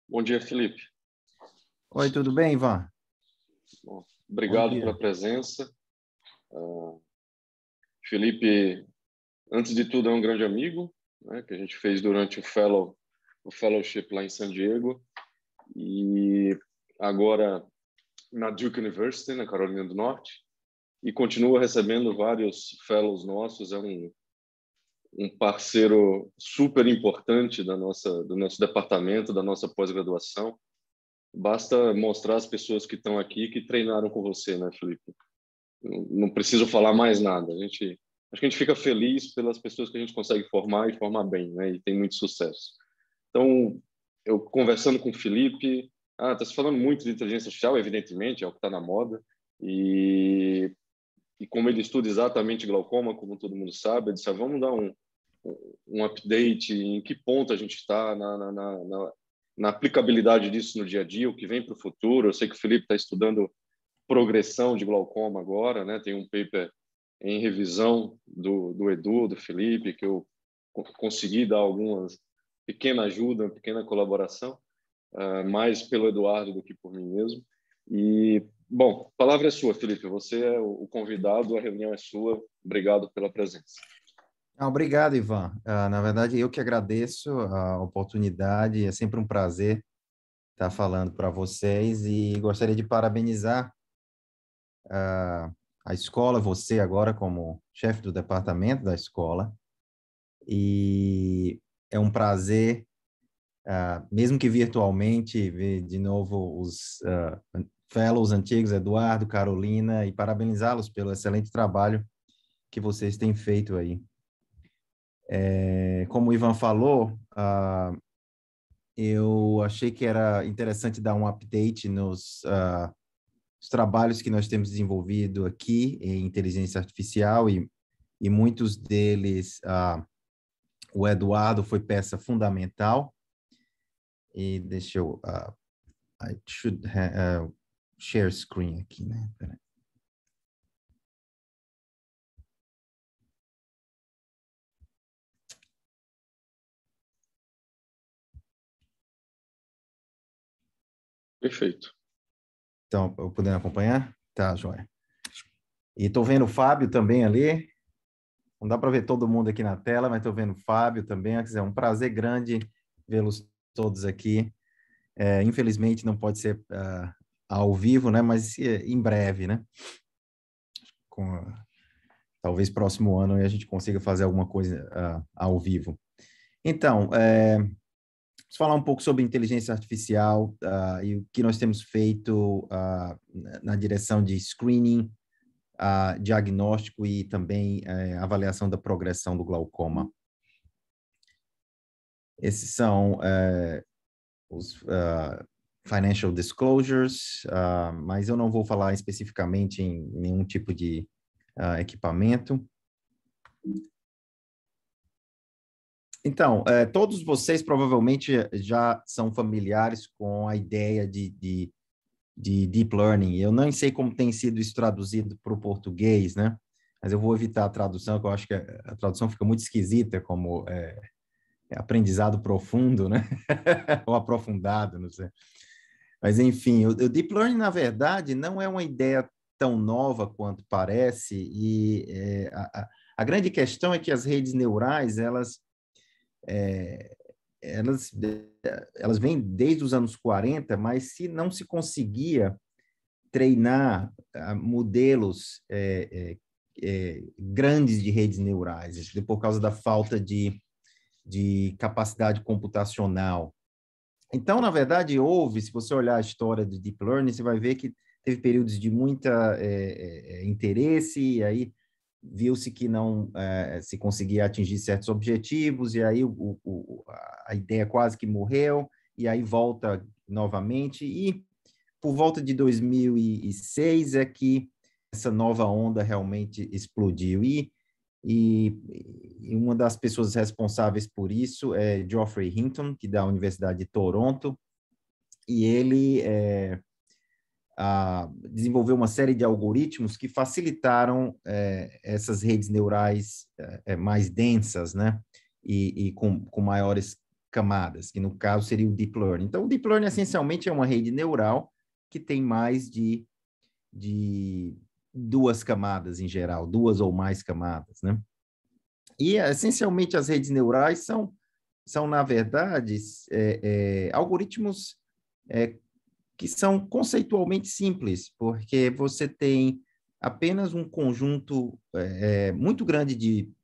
Bom dia, Felipe. Oi, tudo bem, Ivan? Bom, Bom obrigado pela dia. presença. Felipe, antes de tudo, é um grande amigo, né, que a gente fez durante o fellowship lá em San Diego e agora na Duke University, na Carolina do Norte, e continua recebendo vários fellows nossos. É um parceiro super importante do nosso departamento, da nossa pós-graduação. Basta mostrar às pessoas que estão aqui que treinaram com você, né, Felipe? Não preciso falar mais nada. Acho que a gente fica feliz pelas pessoas que a gente consegue formar e formar bem, né? E tem muito sucesso. Então, eu conversando com o Felipe, tá se falando muito de inteligência artificial, evidentemente, é o que está na moda. E como ele estuda exatamente glaucoma, como todo mundo sabe, eu disse, vamos dar um update em que ponto a gente está na aplicabilidade disso no dia a dia, o que vem para o futuro. Eu sei que o Felipe está estudando progressão de glaucoma agora, né? Tem um paper em revisão do Edu, do Felipe, que eu consegui dar algumas pequena ajuda, pequena colaboração, mais pelo Eduardo do que por mim mesmo. E, bom, a palavra é sua, Felipe. Você é o convidado, a reunião é sua. Obrigado pela presença. Obrigado, Ivan. Na verdade, eu que agradeço a oportunidade. É sempre um prazer estar falando para vocês e gostaria de parabenizar a escola, você agora como chefe do departamento da escola. E é um prazer, mesmo que virtualmente, ver de novo os fellows antigos, Eduardo, Carolina, e parabenizá-los pelo excelente trabalho que vocês têm feito aí. Como o Ivan falou, eu achei que era interessante dar um update nos os trabalhos que nós temos desenvolvido aqui em inteligência artificial e muitos deles, o Eduardo foi peça fundamental. E deixa eu, I should share screen aqui, né? Peraí. Perfeito. Então, podendo acompanhar? Tá, joia. E estou vendo o Fábio também ali. Não dá para ver todo mundo aqui na tela, mas estou vendo o Fábio também. É um prazer grande vê-los todos aqui. Infelizmente não pode ser ao vivo, né? Mas em breve, né? Talvez próximo ano a gente consiga fazer alguma coisa ao vivo. Então, vamos falar um pouco sobre inteligência artificial e o que nós temos feito na direção de screening, diagnóstico e também avaliação da progressão do glaucoma. Esses são os financial disclosures, mas eu não vou falar especificamente em nenhum tipo de equipamento. Então, todos vocês provavelmente já são familiares com a ideia de Deep Learning. Eu não sei como tem sido isso traduzido para o português, né? Mas eu vou evitar a tradução, porque eu acho que a tradução fica muito esquisita, como aprendizado profundo, né? Ou aprofundado, não sei. Mas, enfim, o Deep Learning, na verdade, não é uma ideia tão nova quanto parece, e a grande questão é que as redes neurais, elas vêm desde os anos 40, mas se não se conseguia treinar modelos grandes de redes neurais, por causa da falta de capacidade computacional. Então, na verdade, se você olhar a história do Deep Learning, você vai ver que teve períodos de muita interesse, e aí viu-se que não se conseguia atingir certos objetivos, e aí a ideia quase que morreu, e aí volta novamente, e por volta de 2006 é que essa nova onda realmente explodiu. E uma das pessoas responsáveis por isso é Geoffrey Hinton, que é da Universidade de Toronto, e ele desenvolveu uma série de algoritmos que facilitaram essas redes neurais mais densas, né? E com maiores camadas, que no caso seria o Deep Learning. Então, o Deep Learning, essencialmente, é uma rede neural que tem mais de duas camadas em geral, duas ou mais camadas, né? E, essencialmente, as redes neurais são na verdade, algoritmos que são conceitualmente simples, porque você tem apenas um conjunto muito grande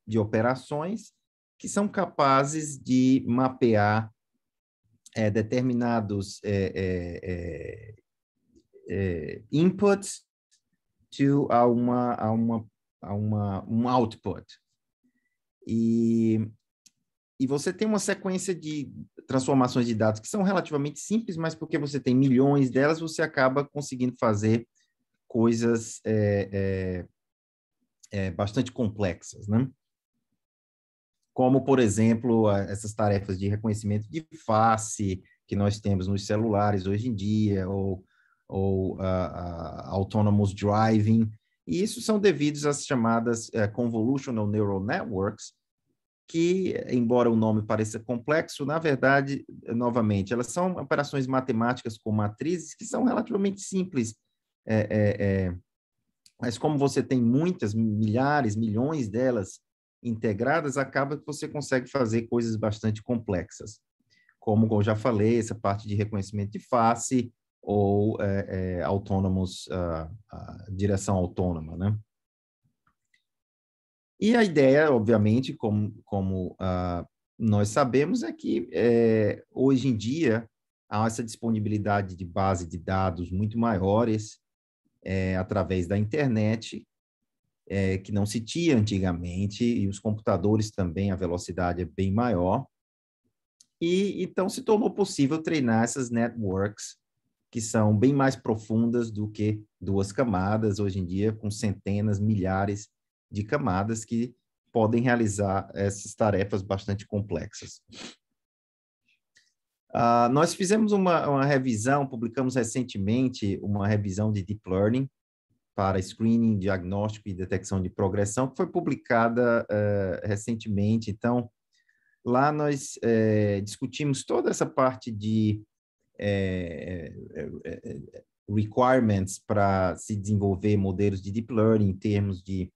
de operações que são capazes de mapear determinados inputs um output. E você tem uma sequência de transformações de dados que são relativamente simples, mas porque você tem milhões delas, você acaba conseguindo fazer coisas bastante complexas, né? Como, por exemplo, essas tarefas de reconhecimento de face que nós temos nos celulares hoje em dia, ou autonomous driving, e isso são devidos às chamadas convolutional neural networks, que, embora o nome pareça complexo, na verdade, novamente, elas são operações matemáticas com matrizes que são relativamente simples, mas como você tem muitas, milhares, milhões delas integradas, acaba que você consegue fazer coisas bastante complexas, como eu já falei, essa parte de reconhecimento de face ou autônomos, direção autônoma, né? E a ideia, obviamente, como nós sabemos, é que hoje em dia há essa disponibilidade de base de dados muito maiores através da internet, que não se tinha antigamente, e os computadores também, a velocidade é bem maior. E então se tornou possível treinar essas networks, que são bem mais profundas do que duas camadas, hoje em dia, com centenas, milhares de camadas que podem realizar essas tarefas bastante complexas. Nós fizemos uma revisão, publicamos recentemente uma revisão de Deep Learning para screening, diagnóstico e detecção de progressão, que foi publicada recentemente. Então, lá nós discutimos toda essa parte de requirements para se desenvolver modelos de Deep Learning em termos de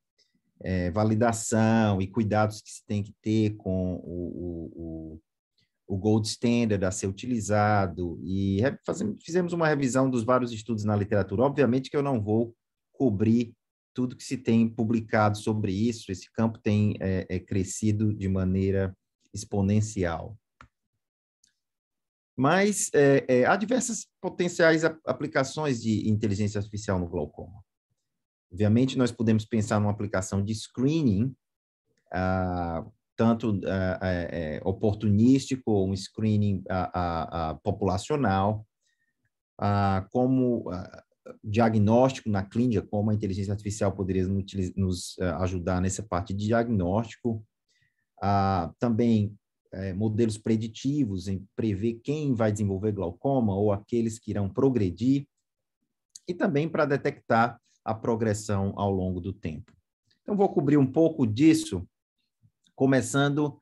validação e cuidados que se tem que ter com o gold standard a ser utilizado, e fizemos uma revisão dos vários estudos na literatura. Obviamente que eu não vou cobrir tudo que se tem publicado sobre isso, esse campo tem crescido de maneira exponencial. Mas há diversas potenciais aplicações de inteligência artificial no glaucoma. Obviamente, nós podemos pensar numa aplicação de screening, tanto oportunístico, ou um screening populacional, como diagnóstico na clínica, como a inteligência artificial poderia nos ajudar nessa parte de diagnóstico. Também modelos preditivos em prever quem vai desenvolver glaucoma ou aqueles que irão progredir, e também para detectar a progressão ao longo do tempo. Então, vou cobrir um pouco disso, começando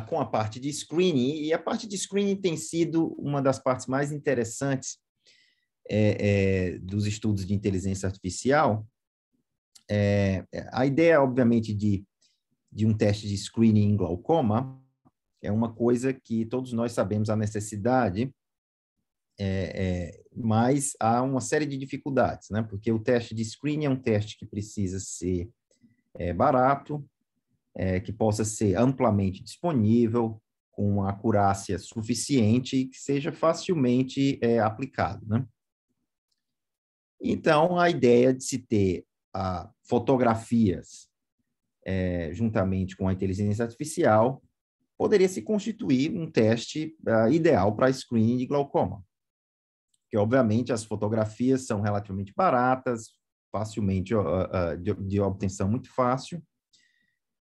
com a parte de screening, e a parte de screening tem sido uma das partes mais interessantes dos estudos de inteligência artificial. A ideia, obviamente, de um teste de screening em glaucoma é uma coisa que todos nós sabemos a necessidade, mas há uma série de dificuldades, né? Porque o teste de screening é um teste que precisa ser barato, que possa ser amplamente disponível, com uma acurácia suficiente e que seja facilmente aplicado, né? Então, a ideia de se ter fotografias juntamente com a inteligência artificial poderia se constituir um teste ideal para screening de glaucoma. Que, obviamente, as fotografias são relativamente baratas, facilmente de obtenção muito fácil,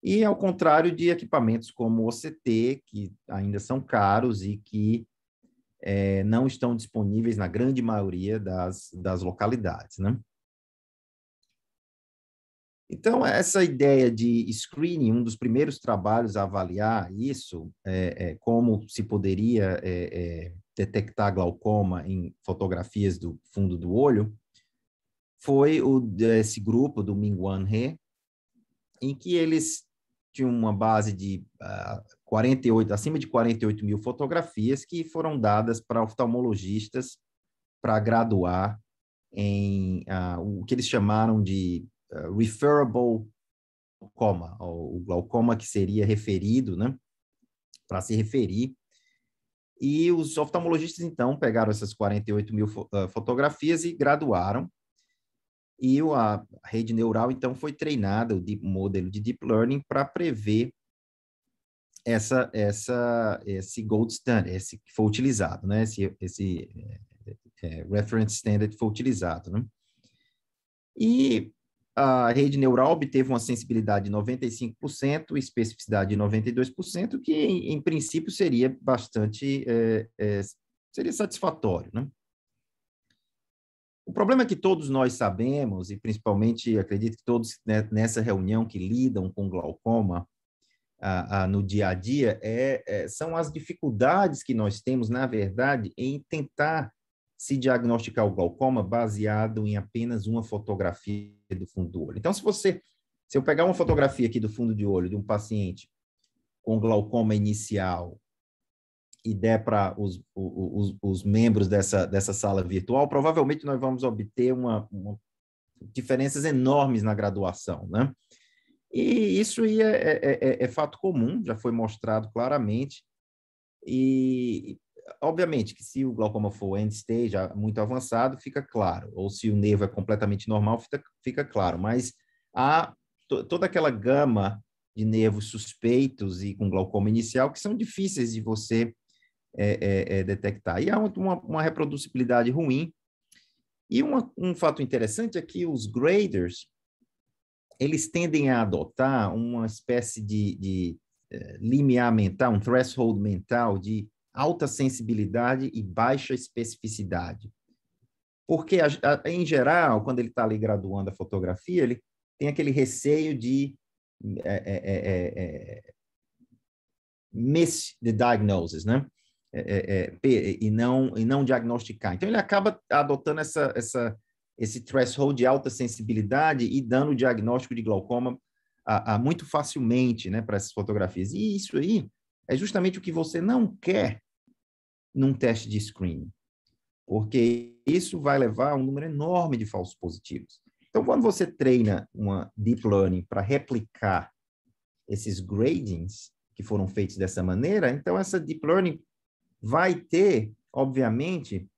e ao contrário de equipamentos como o OCT, que ainda são caros e que não estão disponíveis na grande maioria das localidades, né? Então, essa ideia de screening, um dos primeiros trabalhos a avaliar isso, como se poderia detectar glaucoma em fotografias do fundo do olho, foi esse grupo do Ming-Wan He, em que eles tinham uma base de 48, acima de 48 mil fotografias que foram dadas para oftalmologistas para graduar em o que eles chamaram de referable glaucoma, o glaucoma que seria referido, né, para se referir. E os oftalmologistas, então, pegaram essas 48 mil fotografias e graduaram. E a rede neural, então, foi treinada, o modelo de Deep Learning, para prever esse gold standard, esse que foi utilizado, né? Esse reference standard foi utilizado, né? E a rede neural obteve uma sensibilidade de 95% e especificidade de 92%, que, em princípio, seria bastante seria satisfatório, né? O problema é que todos nós sabemos, e principalmente acredito que todos nessa reunião que lidam com glaucoma no dia a dia, são as dificuldades que nós temos, na verdade, em tentar se diagnosticar o glaucoma baseado em apenas uma fotografia do fundo do olho. Então, se eu pegar uma fotografia aqui do fundo de olho de um paciente com glaucoma inicial e der para os membros dessa sala virtual, provavelmente nós vamos obter diferenças enormes na graduação, né? E isso aí é fato comum, já foi mostrado claramente. E, obviamente, que se o glaucoma for end stage, muito avançado, fica claro. Ou se o nervo é completamente normal, fica claro. Mas há toda aquela gama de nervos suspeitos e com glaucoma inicial que são difíceis de você detectar. E há uma reproducibilidade ruim. E um fato interessante é que os graders, eles tendem a adotar uma espécie de limiar mental, um threshold mental de alta sensibilidade e baixa especificidade. Porque, em geral, quando ele está ali graduando a fotografia, ele tem aquele receio de miss the diagnosis, né? E não diagnosticar. Então, ele acaba adotando esse threshold de alta sensibilidade e dando o diagnóstico de glaucoma muito facilmente, né, para essas fotografias. E isso aí é justamente o que você não quer num teste de screening, porque isso vai levar a um número enorme de falsos positivos. Então, quando você treina uma deep learning para replicar esses gradings que foram feitos dessa maneira, então essa deep learning vai ter, obviamente,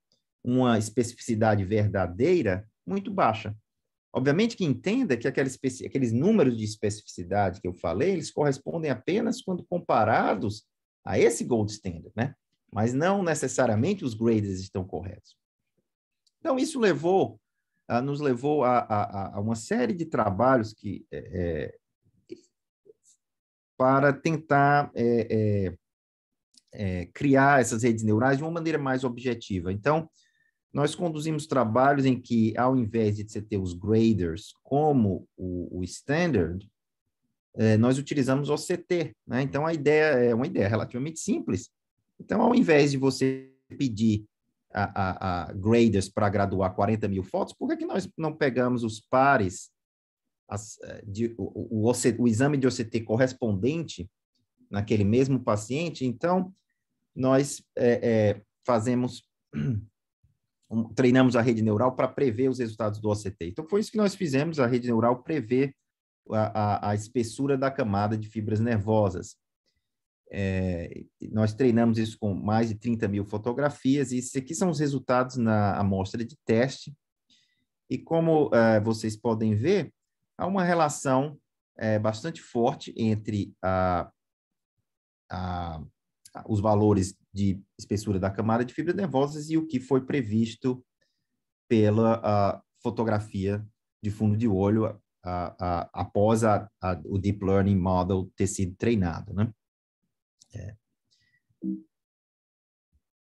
uma especificidade verdadeira muito baixa. Obviamente que entenda que aqueles números de especificidade que eu falei, eles correspondem apenas quando comparados a esse gold standard, né? Mas não necessariamente os grades estão corretos. Então, isso nos levou a uma série de trabalhos para tentar criar essas redes neurais de uma maneira mais objetiva. Então, nós conduzimos trabalhos em que, ao invés de você ter os graders como o standard, nós utilizamos o OCT, né? Então, a ideia é uma ideia relativamente simples. Então, ao invés de você pedir a graders para graduar 40 mil fotos, por que nós não pegamos os pares, o exame de OCT correspondente naquele mesmo paciente? Então, nós treinamos a rede neural para prever os resultados do OCT. Então, foi isso que nós fizemos, a rede neural prever a espessura da camada de fibras nervosas. Nós treinamos isso com mais de 30 mil fotografias, e esses aqui são os resultados na amostra de teste. E como vocês podem ver, há uma relação bastante forte entre os valores de espessura da camada de fibras nervosas e o que foi previsto pela fotografia de fundo de olho após o Deep Learning Model ter sido treinado, né?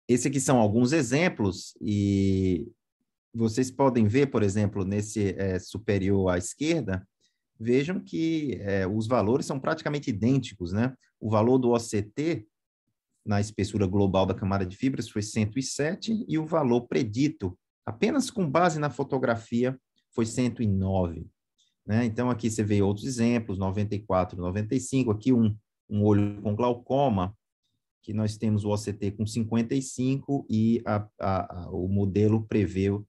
Esses aqui são alguns exemplos, e vocês podem ver, por exemplo, nesse superior à esquerda, vejam que os valores são praticamente idênticos, né? O valor do OCT na espessura global da camada de fibras foi 107 e o valor predito, apenas com base na fotografia, foi 109. Né? Então, aqui você vê outros exemplos, 94, 95, aqui um olho com glaucoma, que nós temos o OCT com 55 e o modelo previu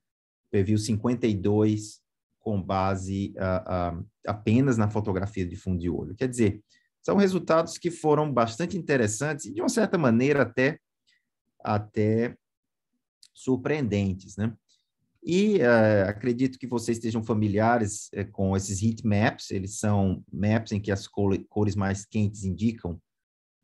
52 com base apenas na fotografia de fundo de olho. Quer dizer, são resultados que foram bastante interessantes e, de uma certa maneira, até surpreendentes, né? E acredito que vocês estejam familiares com esses heat maps. Eles são maps em que as cores mais quentes indicam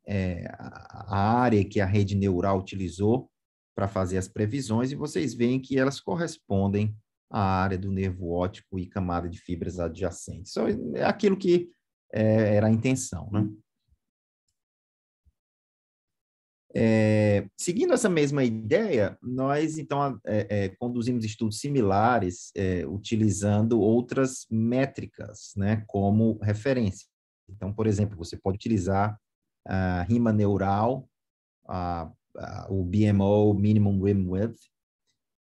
a área que a rede neural utilizou para fazer as previsões, e vocês veem que elas correspondem à área do nervo óptico e camada de fibras adjacentes. Então, é aquilo que era a intenção, né? Seguindo essa mesma ideia, nós, então, conduzimos estudos similares, utilizando outras métricas, né, como referência. Então, por exemplo, você pode utilizar a rima neural, o BMO, Minimum Rim Width,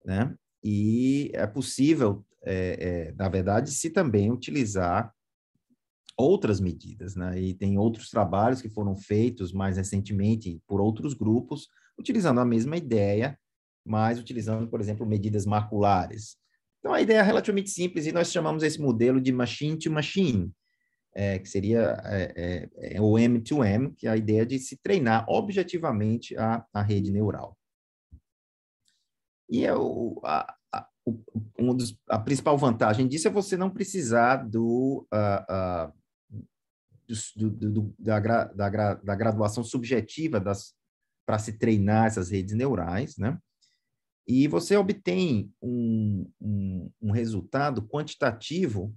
né, e é possível, na verdade, se também utilizar outras medidas, né? E tem outros trabalhos que foram feitos mais recentemente por outros grupos, utilizando a mesma ideia, mas utilizando, por exemplo, medidas maculares. Então, a ideia é relativamente simples e nós chamamos esse modelo de machine to machine, que seria o M2M, que é a ideia de se treinar objetivamente a rede neural. E a principal vantagem disso é você não precisar da graduação subjetiva para se treinar essas redes neurais, né? E você obtém um resultado quantitativo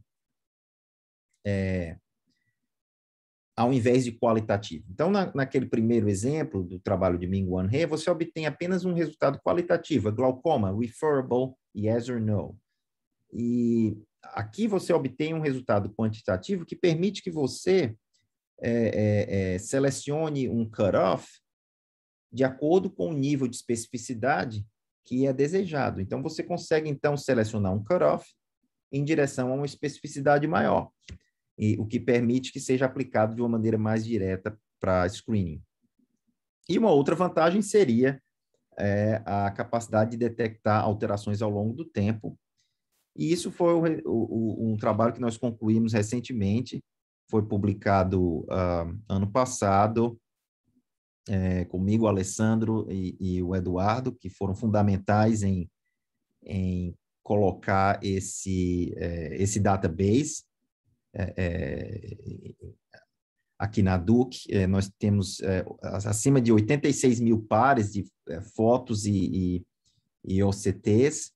ao invés de qualitativo. Então, naquele primeiro exemplo do trabalho de Ming-Wan He, você obtém apenas um resultado qualitativo, glaucoma, referable, yes or no. E aqui você obtém um resultado quantitativo que permite que você selecione um cutoff de acordo com o nível de especificidade que é desejado. Então, você consegue, então, selecionar um cutoff em direção a uma especificidade maior, e o que permite que seja aplicado de uma maneira mais direta para screening. E uma outra vantagem seria a capacidade de detectar alterações ao longo do tempo, e isso foi um trabalho que nós concluímos recentemente, foi publicado ano passado, comigo, o Alessandro e o Eduardo, que foram fundamentais em colocar esse database aqui na Duke. Nós temos acima de 86 mil pares de fotos e OCTs,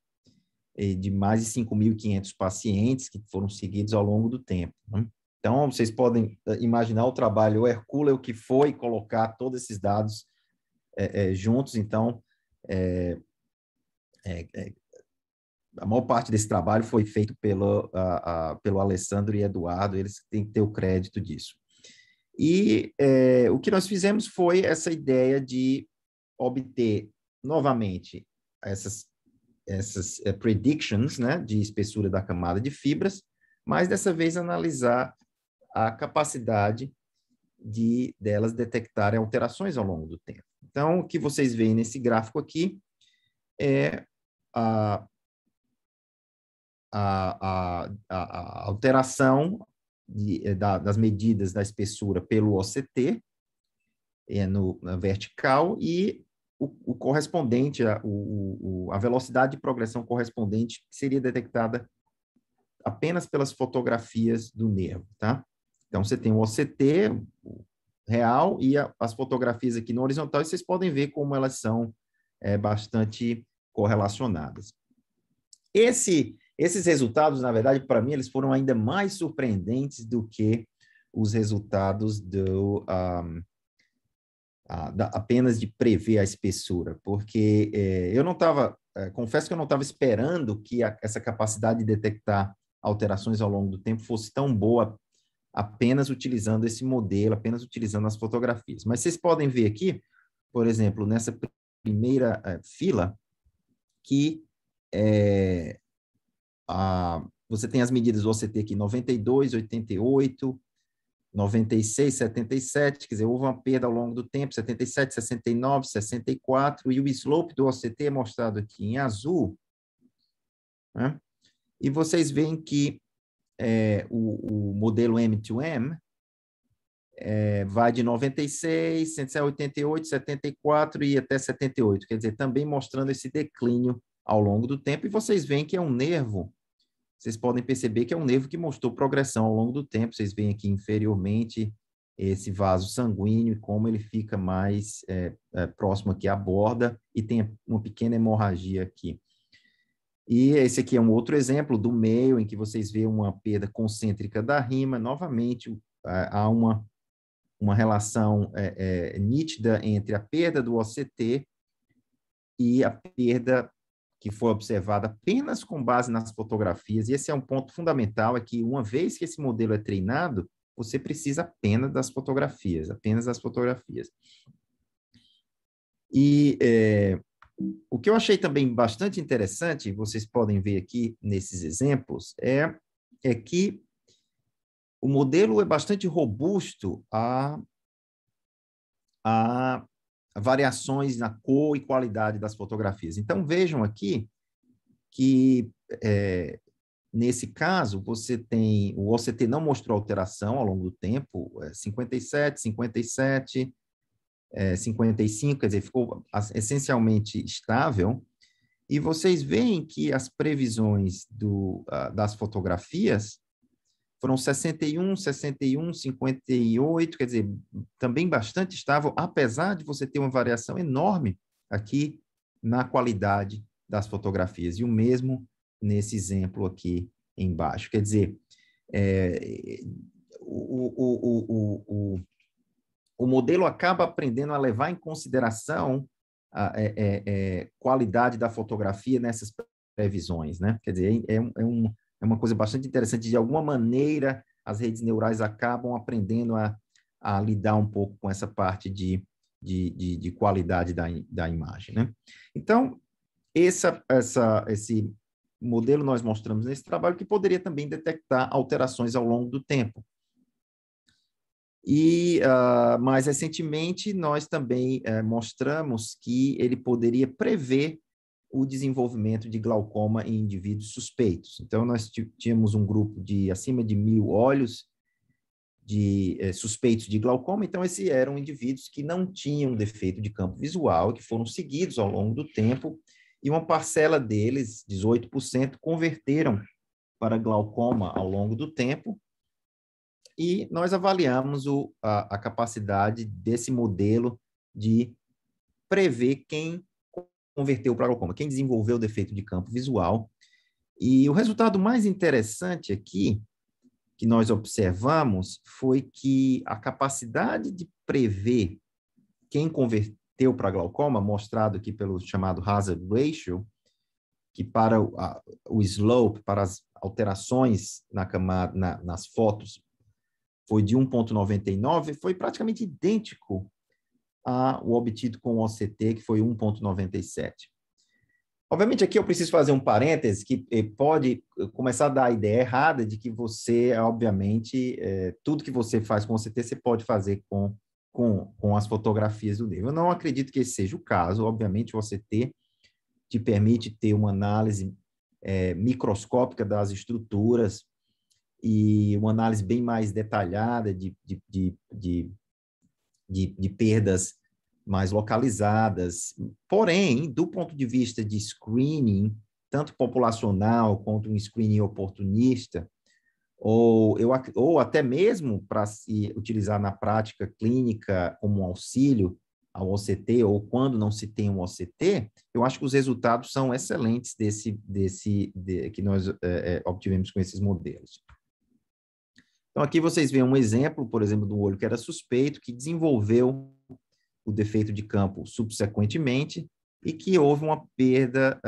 de mais de 5.500 pacientes que foram seguidos ao longo do tempo, né? Então, vocês podem imaginar o trabalho hercúleo que foi colocar todos esses dados juntos. Então, a maior parte desse trabalho foi feito pelo Alessandro e Eduardo, eles têm que ter o crédito disso. E o que nós fizemos foi essa ideia de obter, novamente, essas predictions, né, de espessura da camada de fibras, mas dessa vez analisar a capacidade delas detectarem alterações ao longo do tempo. Então, o que vocês veem nesse gráfico aqui é a alteração das medidas da espessura pelo OCT na vertical, e o correspondente, a velocidade de progressão correspondente, que seria detectada apenas pelas fotografias do nervo, tá? Então, você tem o OCT real e as fotografias aqui no horizontal, e vocês podem ver como elas são bastante correlacionadas. Esses resultados, na verdade, para mim, eles foram ainda mais surpreendentes do que os resultados apenas de prever a espessura, porque eu não estava, confesso que eu não estava esperando que essa capacidade de detectar alterações ao longo do tempo fosse tão boa apenas utilizando esse modelo, apenas utilizando as fotografias. Mas vocês podem ver aqui, por exemplo, nessa primeira fila, que você tem as medidas do OCT aqui, 92, 88, 96, 77, quer dizer, houve uma perda ao longo do tempo, 77, 69, 64, e o slope do OCT é mostrado aqui em azul, né? E vocês veem que o modelo M2M vai de 96, 188, 74 e até 78, quer dizer, também mostrando esse declínio ao longo do tempo, e vocês veem que é um nervo, vocês podem perceber que é um nervo que mostrou progressão ao longo do tempo, vocês veem aqui inferiormente esse vaso sanguíneo e como ele fica mais próximo aqui à borda e tem uma pequena hemorragia aqui. E esse aqui é um outro exemplo do meio, em que vocês veem uma perda concêntrica da rima. Novamente, há uma relação nítida entre a perda do OCT e a perda que foi observada apenas com base nas fotografias. E esse é um ponto fundamental, é que uma vez que esse modelo é treinado, você precisa apenas das fotografias, apenas das fotografias. E o que eu achei também bastante interessante, vocês podem ver aqui nesses exemplos, é que o modelo é bastante robusto a variações na cor e qualidade das fotografias. Então, vejam aqui que, nesse caso, você tem, o OCT não mostrou alteração ao longo do tempo, 57, 57, 55, quer dizer, ficou essencialmente estável, e vocês veem que as previsões das fotografias foram 61, 61, 58, quer dizer, também bastante estável, apesar de você ter uma variação enorme aqui na qualidade das fotografias, e o mesmo nesse exemplo aqui embaixo. Quer dizer, o modelo acaba aprendendo a levar em consideração a qualidade da fotografia nessas previsões, né? Quer dizer, é uma coisa bastante interessante. De alguma maneira, as redes neurais acabam aprendendo a lidar um pouco com essa parte de qualidade da imagem, né? Então, esse modelo nós mostramos nesse trabalho que poderia também detectar alterações ao longo do tempo. E, mais recentemente, nós também mostramos que ele poderia prever o desenvolvimento de glaucoma em indivíduos suspeitos. Então, nós tínhamos um grupo de acima de 1.000 olhos suspeitos de glaucoma. Então, esses eram indivíduos que não tinham defeito de campo visual, que foram seguidos ao longo do tempo, e uma parcela deles, 18%, converteram para glaucoma ao longo do tempo, e nós avaliamos a capacidade desse modelo de prever quem converteu para glaucoma, quem desenvolveu o defeito de campo visual. E o resultado mais interessante aqui, que nós observamos, foi que a capacidade de prever quem converteu para glaucoma, mostrado aqui pelo chamado hazard ratio, que para o slope, para as alterações nas fotos, foi de 1,99, foi praticamente idêntico ao obtido com o OCT, que foi 1,97. Obviamente, aqui eu preciso fazer um parêntese que pode começar a dar a ideia errada de que você, obviamente, tudo que você faz com o OCT, você pode fazer com as fotografias do nervo. Eu não acredito que esse seja o caso. Obviamente, o OCT te permite ter uma análise microscópica das estruturas e uma análise bem mais detalhada de perdas mais localizadas. Porém, do ponto de vista de screening, tanto populacional quanto um screening oportunista, ou até mesmo para se utilizar na prática clínica como um auxílio ao OCT, ou quando não se tem um OCT, eu acho que os resultados são excelentes que nós obtivemos com esses modelos. Então, aqui vocês veem um exemplo, por exemplo, do olho que era suspeito, que desenvolveu o defeito de campo subsequentemente e que houve uma perda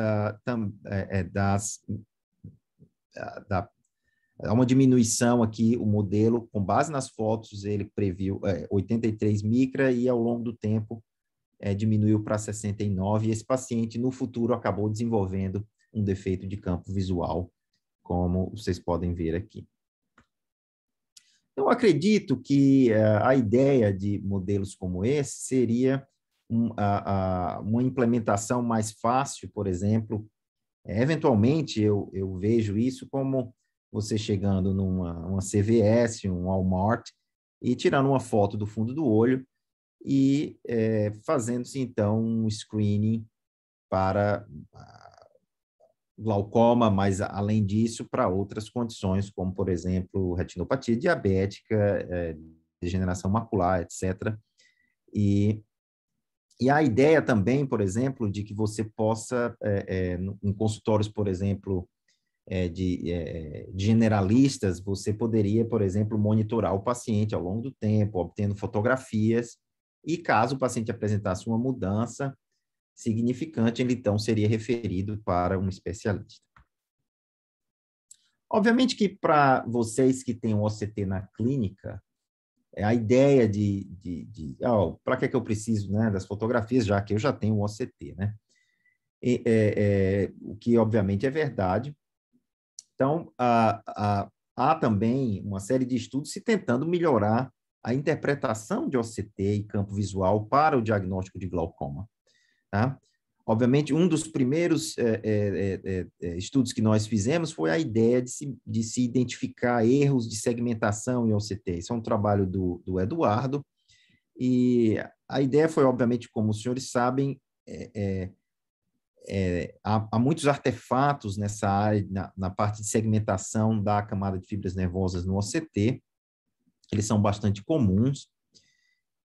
Há uma diminuição aqui, o modelo, com base nas fotos, ele previu 83 micra e, ao longo do tempo, diminuiu para 69, e esse paciente, no futuro, acabou desenvolvendo um defeito de campo visual, como vocês podem ver aqui. Eu acredito que a ideia de modelos como esse seria uma implementação mais fácil, por exemplo. Eventualmente, eu vejo isso como você chegando numa CVS, um Walmart, e tirando uma foto do fundo do olho e fazendo-se, então, um screening para glaucoma, mas, além disso, para outras condições, como, por exemplo, retinopatia diabética, degeneração macular, etc. E a ideia também, por exemplo, de que você possa, em consultórios, por exemplo, de generalistas, você poderia, por exemplo, monitorar o paciente ao longo do tempo, obtendo fotografias, e caso o paciente apresentasse uma mudança significante, ele então seria referido para um especialista. Obviamente que para vocês que têm um OCT na clínica, a ideia para que eu preciso, né, das fotografias, já que eu já tenho um OCT, né? O que obviamente é verdade. Então, há também uma série de estudos se tentando melhorar a interpretação de OCT e campo visual para o diagnóstico de glaucoma. Tá? Obviamente, um dos primeiros estudos que nós fizemos foi a ideia de se identificar erros de segmentação em OCT. Isso é um trabalho do Eduardo, e a ideia foi, obviamente, como os senhores sabem, há muitos artefatos nessa área, na parte de segmentação da camada de fibras nervosas no OCT, eles são bastante comuns,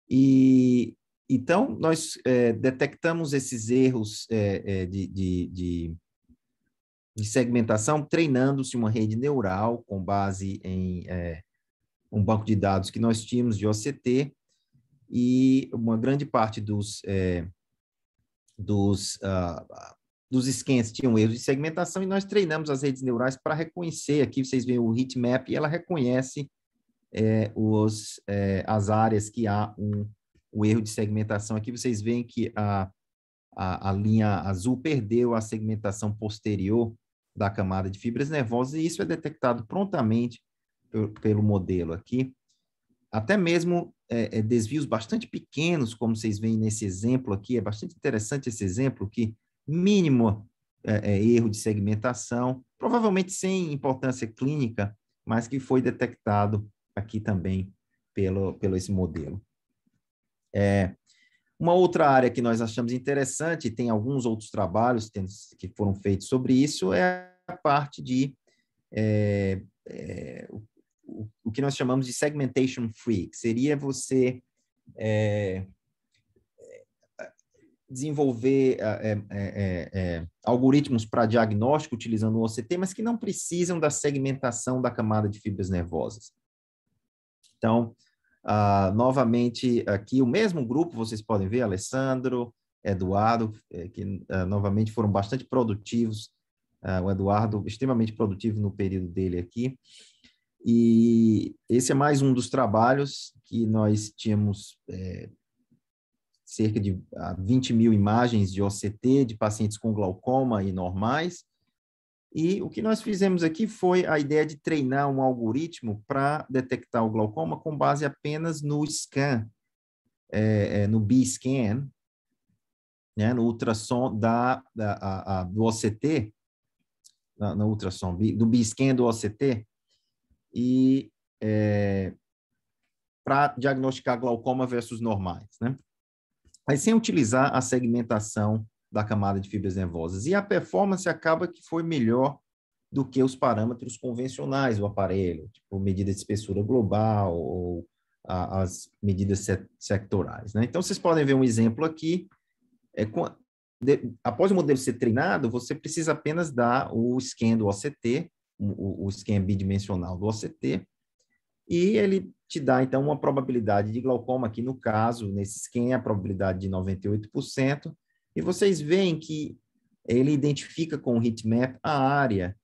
e então nós detectamos esses erros de segmentação treinando-se uma rede neural com base em um banco de dados que nós tínhamos de OCT, e uma grande parte dos scans tinham erros de segmentação, e nós treinamos as redes neurais para reconhecer. Aqui vocês veem o heatmap, e ela reconhece as áreas que há o erro de segmentação. Aqui vocês veem que a linha azul perdeu a segmentação posterior da camada de fibras nervosas, e isso é detectado prontamente pelo modelo aqui. Até mesmo desvios bastante pequenos, como vocês veem nesse exemplo aqui, é bastante interessante esse exemplo, que mínimo erro de segmentação, provavelmente sem importância clínica, mas que foi detectado aqui também pelo esse modelo. Uma outra área que nós achamos interessante, e tem alguns outros trabalhos que foram feitos sobre isso, é a parte de o que nós chamamos de segmentation free, que seria você desenvolver algoritmos para diagnóstico utilizando o OCT, mas que não precisam da segmentação da camada de fibras nervosas. Então, novamente, aqui o mesmo grupo, vocês podem ver, Alessandro, Eduardo, que novamente foram bastante produtivos, o Eduardo extremamente produtivo no período dele aqui, e esse é mais um dos trabalhos que nós tínhamos cerca de 20 mil imagens de OCT de pacientes com glaucoma e normais, e o que nós fizemos aqui foi a ideia de treinar um algoritmo para detectar o glaucoma com base apenas no scan, no B-scan, né, no ultrassom do OCT, no ultrassom, do B-scan do OCT, e para diagnosticar glaucoma versus normais, né? Mas sem utilizar a segmentação da camada de fibras nervosas. E a performance acaba que foi melhor do que os parâmetros convencionais do aparelho, tipo medida de espessura global ou as medidas sectorais, né? Então, vocês podem ver um exemplo aqui. Após o modelo ser treinado, você precisa apenas dar o scan do OCT, o scan bidimensional do OCT, e ele te dá, então, uma probabilidade de glaucoma, aqui no caso, nesse scan, a probabilidade de 98%, e vocês veem que ele identifica com o heatmap a área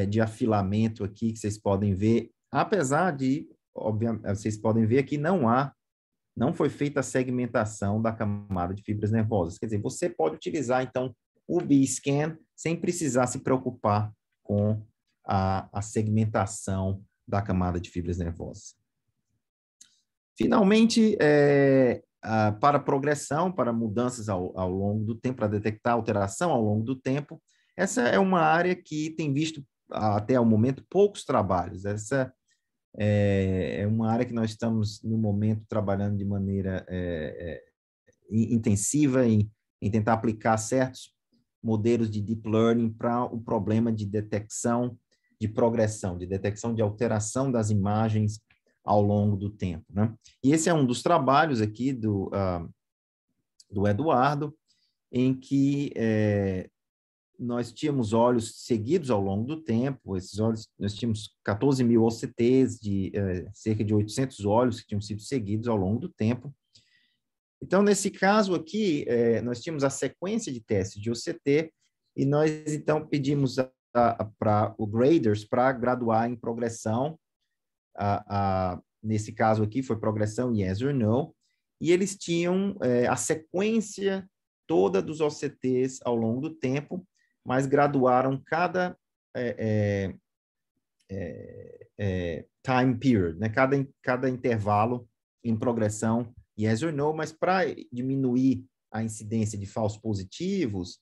de afilamento aqui, que vocês podem ver, apesar de, obviamente, vocês podem ver que não foi feita a segmentação da camada de fibras nervosas. Quer dizer, você pode utilizar, então, o B-Scan sem precisar se preocupar com a segmentação da camada de fibras nervosas. Finalmente, para progressão, para mudanças ao longo do tempo, para detectar alteração ao longo do tempo, essa é uma área que tem visto, até o momento, poucos trabalhos. Essa é uma área que nós estamos, no momento, trabalhando de maneira intensiva em tentar aplicar certos modelos de deep learning para o problema de detecção de progressão, de detecção de alteração das imagens ao longo do tempo, né? E esse é um dos trabalhos aqui do Eduardo, em que nós tínhamos olhos seguidos ao longo do tempo. Esses olhos, nós tínhamos 14 mil OCTs de cerca de 800 olhos que tinham sido seguidos ao longo do tempo. Então, nesse caso aqui, nós tínhamos a sequência de testes de OCT e nós, então, pedimos para o graders para graduar em progressão. Nesse caso aqui, foi progressão yes or no, e eles tinham a sequência toda dos OCTs ao longo do tempo, mas graduaram cada time period, né? Cada intervalo em progressão yes or no, mas para diminuir a incidência de falsos positivos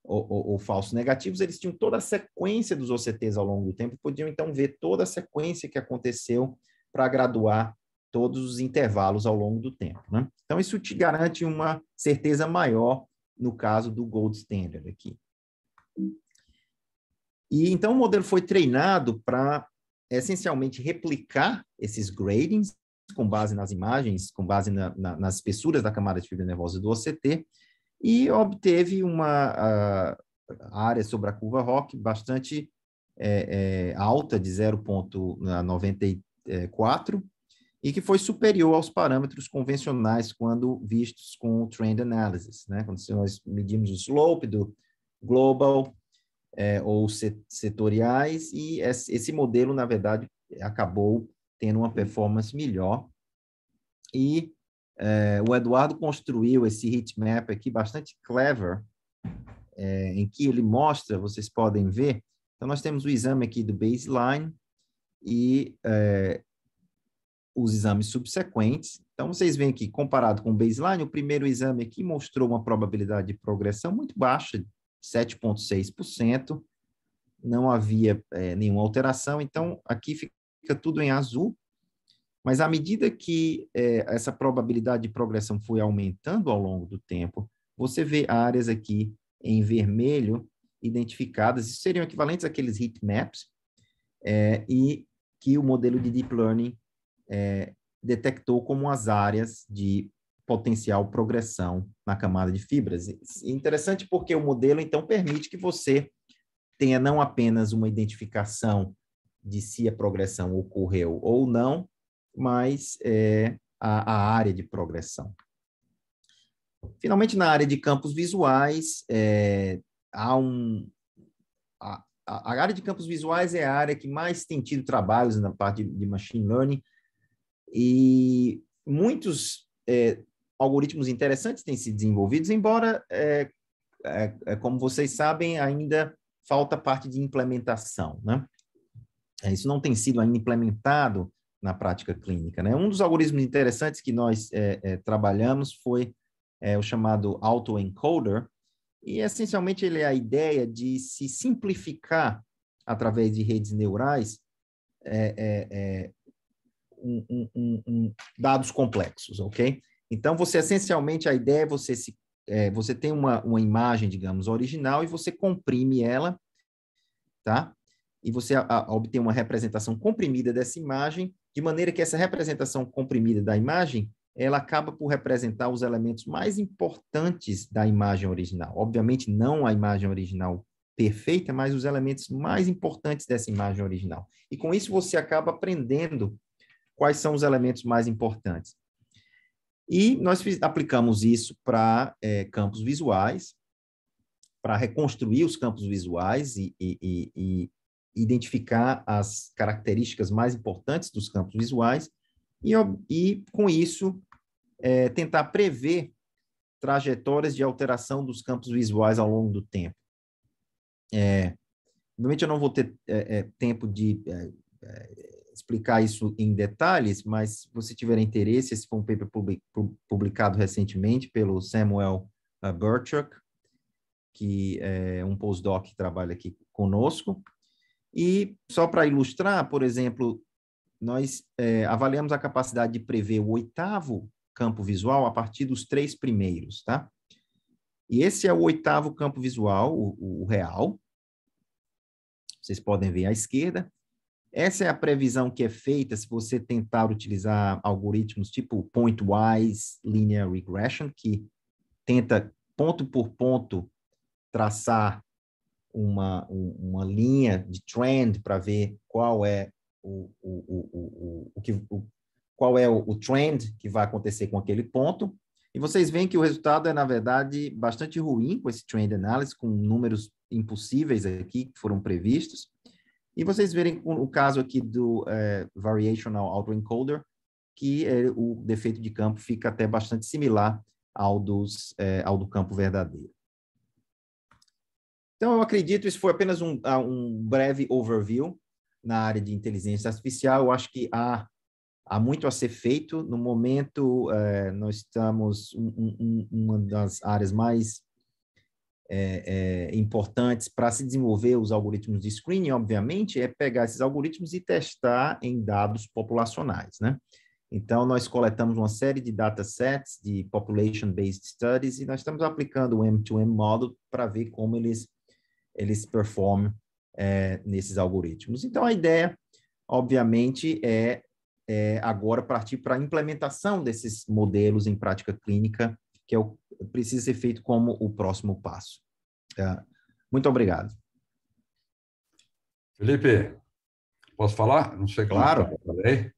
ou falsos negativos, eles tinham toda a sequência dos OCTs ao longo do tempo, podiam então ver toda a sequência que aconteceu para graduar todos os intervalos ao longo do tempo, né? Então, isso te garante uma certeza maior no caso do gold standard aqui. E então o modelo foi treinado para essencialmente replicar esses gradings com base nas imagens, com base nas espessuras da camada de fibra nervosa do OCT, e obteve uma área sobre a curva ROC bastante alta, de 0,94, e que foi superior aos parâmetros convencionais quando vistos com o Trend Analysis, né? Quando nós medimos o slope do global ou setoriais, e esse modelo, na verdade, acabou tendo uma performance melhor. E o Eduardo construiu esse heatmap aqui bastante clever, em que ele mostra, vocês podem ver, então nós temos o exame aqui do baseline e os exames subsequentes. Então, vocês veem aqui, comparado com o baseline, o primeiro exame aqui mostrou uma probabilidade de progressão muito baixa, 7,6%, não havia nenhuma alteração, então aqui fica tudo em azul, mas à medida que essa probabilidade de progressão foi aumentando ao longo do tempo, você vê áreas aqui em vermelho identificadas, isso seriam equivalentes àqueles heatmaps, e que o modelo de Deep Learning detectou como as áreas de potencial progressão na camada de fibras. Interessante porque o modelo, então, permite que você tenha não apenas uma identificação de se a progressão ocorreu ou não, mas a área de progressão. Finalmente, na área de campos visuais, a área de campos visuais é a área que mais tem tido trabalhos na parte de machine learning, e muitos algoritmos interessantes têm sido desenvolvidos, embora, como vocês sabem, ainda falta parte de implementação, né? Isso não tem sido ainda implementado na prática clínica, né? Um dos algoritmos interessantes que nós trabalhamos foi o chamado autoencoder, e essencialmente ele é a ideia de se simplificar através de redes neurais dados complexos, ok? Então, essencialmente, a ideia é você tem uma imagem, digamos, original, e você comprime ela, tá? E você obtém uma representação comprimida dessa imagem, de maneira que essa representação comprimida da imagem, ela acaba por representar os elementos mais importantes da imagem original. Obviamente, não a imagem original perfeita, mas os elementos mais importantes dessa imagem original. E com isso, você acaba aprendendo quais são os elementos mais importantes. E nós aplicamos isso para campos visuais, para reconstruir os campos visuais, e identificar as características mais importantes dos campos visuais e com isso, tentar prever trajetórias de alteração dos campos visuais ao longo do tempo. Obviamente, eu não vou ter tempo de explicar isso em detalhes, mas se você tiver interesse, esse foi um paper publicado recentemente pelo Samuel Burchuk, que é um postdoc que trabalha aqui conosco. E só para ilustrar, por exemplo, nós avaliamos a capacidade de prever o 8º campo visual a partir dos 3 primeiros, tá? E esse é o 8º campo visual, o real. Vocês podem ver à esquerda. Essa é a previsão que é feita se você tentar utilizar algoritmos tipo Pointwise Linear Regression, que tenta, ponto por ponto, traçar uma linha de trend para ver qual é o trend que vai acontecer com aquele ponto. E vocês veem que o resultado é, na verdade, bastante ruim com esse trend analysis, com números impossíveis aqui que foram previstos. E vocês verem o caso aqui do Variational Autoencoder, que o defeito de campo fica até bastante similar ao do campo verdadeiro. Então, eu acredito, isso foi apenas um breve overview na área de inteligência artificial. Eu acho que há muito a ser feito. No momento, nós estamos uma das áreas mais importantes para se desenvolver os algoritmos de screening, obviamente, é pegar esses algoritmos e testar em dados populacionais, né? Então, nós coletamos uma série de datasets de population-based studies e nós estamos aplicando o M2M model para ver como eles performam nesses algoritmos. Então, a ideia, obviamente, é agora partir para a implementação desses modelos em prática clínica, que precisa ser feito como o próximo passo. Muito obrigado. Felipe, posso falar? Não sei como Claro. está aí.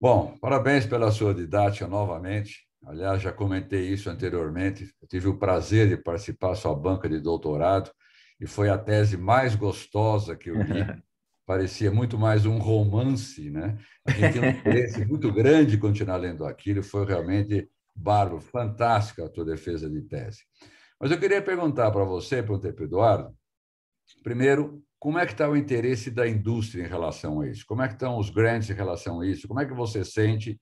Bom, parabéns pela sua didática novamente. Aliás, já comentei isso anteriormente. Eu tive o prazer de participar da sua banca de doutorado e foi a tese mais gostosa que eu li. Parecia muito mais um romance, né? A gente tinha um interesse muito grande de continuar lendo aquilo. Foi realmente bárbaro, fantástica a tua defesa de tese. Mas eu queria perguntar para você, para o Eduardo, primeiro, como é que está o interesse da indústria em relação a isso? Como é que estão os grants em relação a isso? Como é que você sente?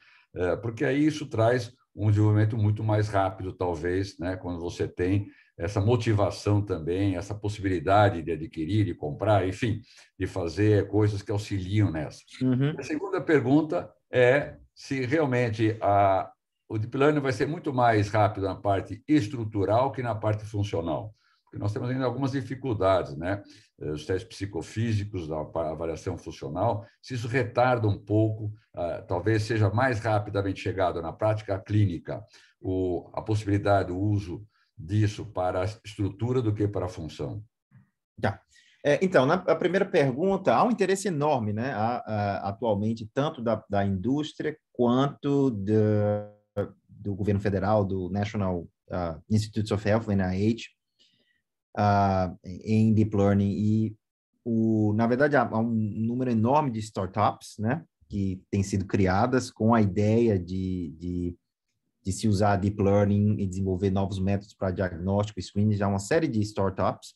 Porque aí isso traz um desenvolvimento muito mais rápido, talvez, né? Quando você tem essa motivação também, essa possibilidade de adquirir, de comprar, enfim, de fazer coisas que auxiliam nessa. Uhum. A segunda pergunta é se realmente o Deep Learning vai ser muito mais rápido na parte estrutural que na parte funcional. Porque nós temos ainda algumas dificuldades, né? Os testes psicofísicos, da avaliação funcional, se isso retarda um pouco, talvez seja mais rapidamente chegado na prática clínica a possibilidade do uso disso para a estrutura do que para a função. Tá. Então, na primeira pergunta, há um interesse enorme, né? Atualmente, tanto da indústria quanto do governo federal, do National Institutes of Health, NIH, em Deep Learning. E, na verdade, há um número enorme de startups, né? Que têm sido criadas com a ideia de se usar Deep Learning e desenvolver novos métodos para diagnóstico e screening. Já há uma série de startups.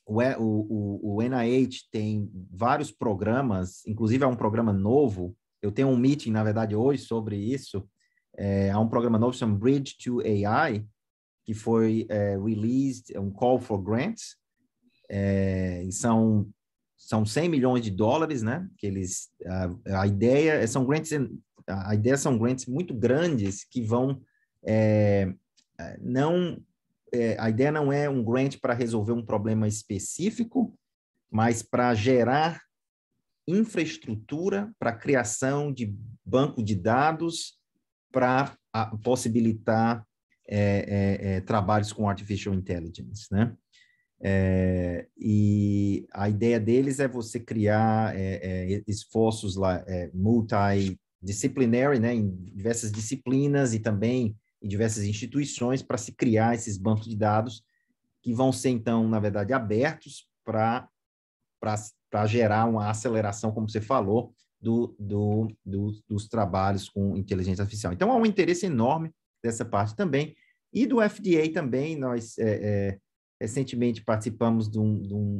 O NIH tem vários programas, inclusive há um programa novo. Eu tenho um meeting, na verdade, hoje sobre isso. Há um programa novo chamado Bridge to AI, que foi released, um call for grants. São $100 milhões, né? Que a ideia são grants muito grandes que vão a ideia não é um grant para resolver um problema específico, mas para gerar infraestrutura para a criação de banco de dados para possibilitar trabalhos com Artificial Intelligence, né? E a ideia deles é você criar esforços lá, multidisciplinary, né, em diversas disciplinas e também em diversas instituições para se criar esses bancos de dados que vão ser, então, na verdade, abertos para gerar uma aceleração, como você falou, dos trabalhos com inteligência artificial. Então, há um interesse enorme dessa parte também, e do FDA também. Nós recentemente participamos de um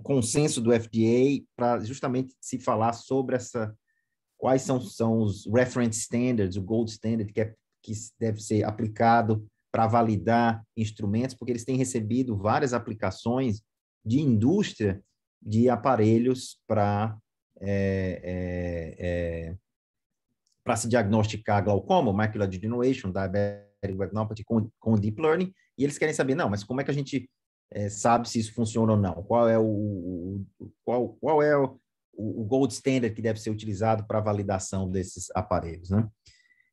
consenso do FDA para justamente se falar sobre quais são os reference standards, o gold standard que deve ser aplicado para validar instrumentos, porque eles têm recebido várias aplicações de indústria de aparelhos para se diagnosticar glaucoma, macular degeneration, diabetic retinopathy com deep learning, e eles querem saber, não, mas como é que a gente sabe se isso funciona ou não? Qual é o gold standard que deve ser utilizado para a validação desses aparelhos, né?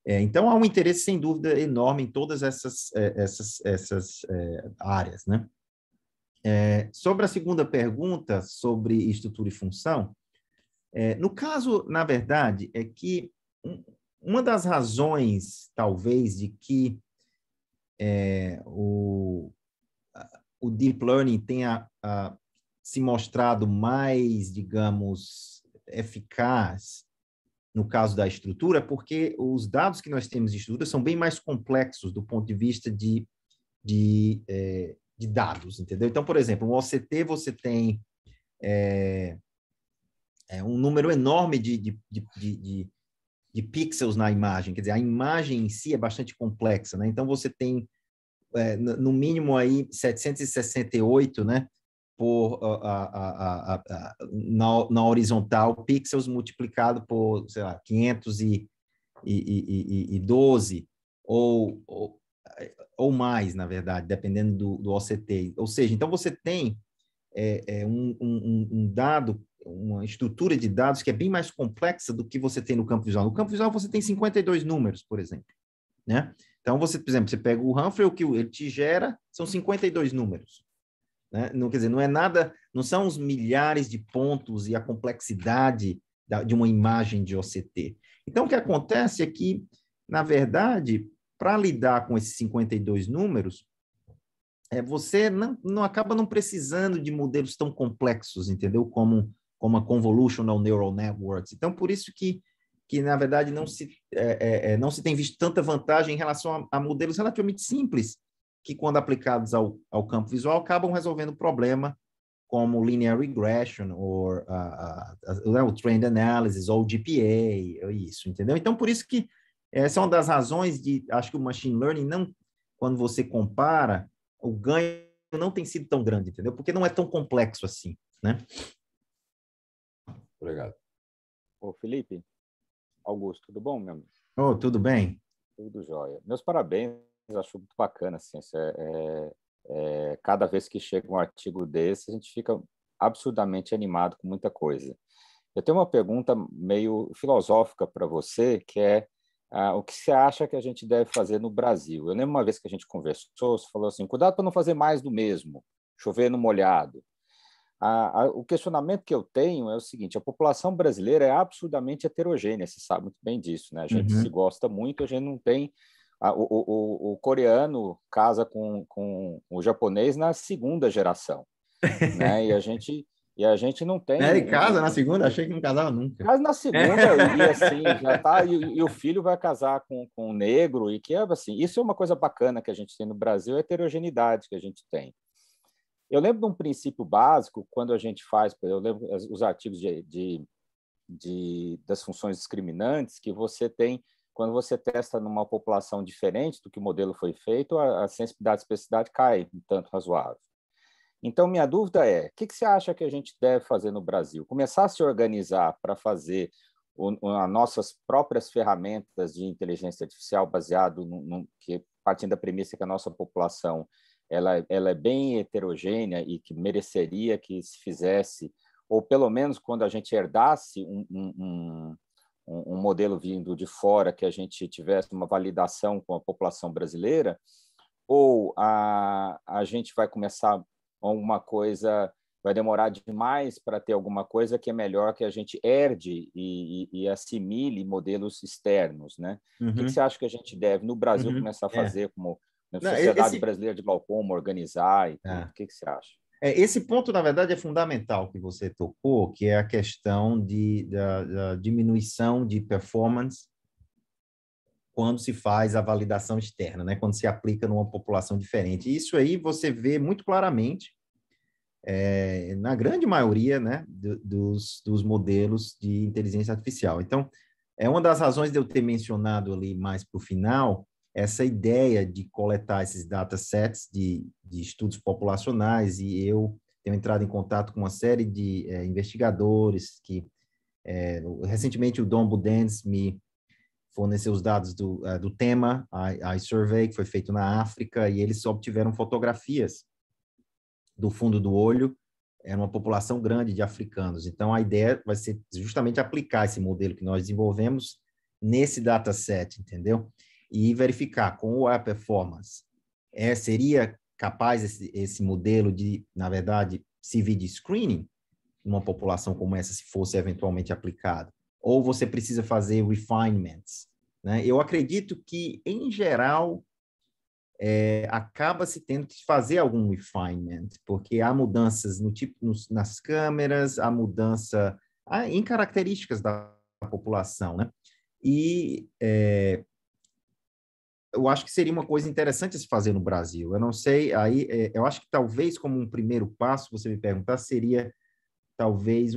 Então, há um interesse, sem dúvida, enorme em todas essas áreas, né? Sobre a segunda pergunta, sobre estrutura e função, no caso, na verdade, é que uma das razões, talvez, de que o Deep Learning tenha se mostrado mais, digamos, eficaz no caso da estrutura, porque os dados que nós temos de estrutura são bem mais complexos do ponto de vista de dados, entendeu? Então, por exemplo, no OCT você tem um número enorme de pixels na imagem, quer dizer, a imagem em si é bastante complexa, né? Então, você tem, no mínimo, aí 768, né? Na horizontal, pixels multiplicado por, sei lá, 512 ou mais, na verdade, dependendo do OCT. Ou seja, então você tem um dado, uma estrutura de dados que é bem mais complexa do que você tem no campo visual. No campo visual você tem 52 números, por exemplo, né? Então, por exemplo, você pega o Humphrey, o que ele te gera são 52 números. Né? Não, quer dizer, não é nada, não são os milhares de pontos e a complexidade de uma imagem de OCT. Então, o que acontece é que, na verdade, para lidar com esses 52 números, você não acaba não precisando de modelos tão complexos, entendeu? Como a Convolutional Neural Networks. Então, por isso que na verdade, não se tem visto tanta vantagem em relação a modelos relativamente simples, que, quando aplicados ao campo visual, acabam resolvendo o problema, como linear regression, ou o trend analysis, ou GPA, isso, entendeu? Então, por isso que essa é uma das razões acho que o machine learning, quando você compara, o ganho não tem sido tão grande, entendeu? Porque não é tão complexo assim, né? Obrigado. Ô, Felipe, Augusto, tudo bom, meu amigo? Oh, tudo bem? Tudo jóia. Meus parabéns, acho muito bacana, assim, cada vez que chega um artigo desse, a gente fica absurdamente animado com muita coisa. Eu tenho uma pergunta meio filosófica para você, que é o que você acha que a gente deve fazer no Brasil? Eu lembro uma vez que a gente conversou, você falou assim, cuidado para não fazer mais do mesmo, chover no molhado. O questionamento que eu tenho é o seguinte: a população brasileira é absurdamente heterogênea, você sabe muito bem disso, né? A gente se gosta muito, a gente não tem... O coreano casa com o japonês na segunda geração, né? E a gente não tem... Ele casa na segunda? Achei que não casava nunca. Casa na segunda e assim, já tá... E o filho vai casar com um negro, e que é assim... Isso é uma coisa bacana que a gente tem no Brasil, a heterogeneidade que a gente tem. Eu lembro de um princípio básico, quando a gente faz, eu lembro os artigos das funções discriminantes, que você tem, quando você testa numa população diferente do que o modelo foi feito, a sensibilidade e especificidade cai um tanto razoável. Então, minha dúvida é, o que você acha que a gente deve fazer no Brasil? Começar a se organizar para fazer as nossas próprias ferramentas de inteligência artificial baseado partindo da premissa que a nossa população ela é bem heterogênea e que mereceria que se fizesse, ou pelo menos quando a gente herdasse um modelo vindo de fora, que a gente tivesse uma validação com a população brasileira, ou a gente vai começar alguma coisa, vai demorar demais para ter alguma coisa que é melhor que a gente herde e assimile modelos externos, né? O que você acha que a gente deve, no Brasil, começar a fazer como Na Sociedade Brasileira de Glaucoma, organizar e tudo. O que você acha? Esse ponto, na verdade, é fundamental que você tocou, que é a questão da diminuição de performance quando se faz a validação externa, né? Quando se aplica numa população diferente. Isso aí você vê muito claramente na grande maioria, né, dos modelos de inteligência artificial. Então, é uma das razões de eu ter mencionado ali mais para o final essa ideia de coletar esses datasets de estudos populacionais, e eu tenho entrado em contato com uma série de investigadores que, recentemente, o Dom Budens me forneceu os dados do tema, a Survey, que foi feito na África, e eles obtiveram fotografias do fundo do olho, é uma população grande de africanos. Então, a ideia vai ser justamente aplicar esse modelo que nós desenvolvemos nesse dataset, entendeu? E verificar com a performance. Seria capaz esse modelo de, na verdade, servir de screening numa população como essa, se fosse eventualmente aplicado? Ou você precisa fazer refinements, né? Eu acredito que, em geral, acaba-se tendo que fazer algum refinement, porque há mudanças nas câmeras, há mudança em características da população, né? E eu acho que seria uma coisa interessante a se fazer no Brasil. Eu não sei, aí eu acho que talvez como um primeiro passo, você me perguntar, seria talvez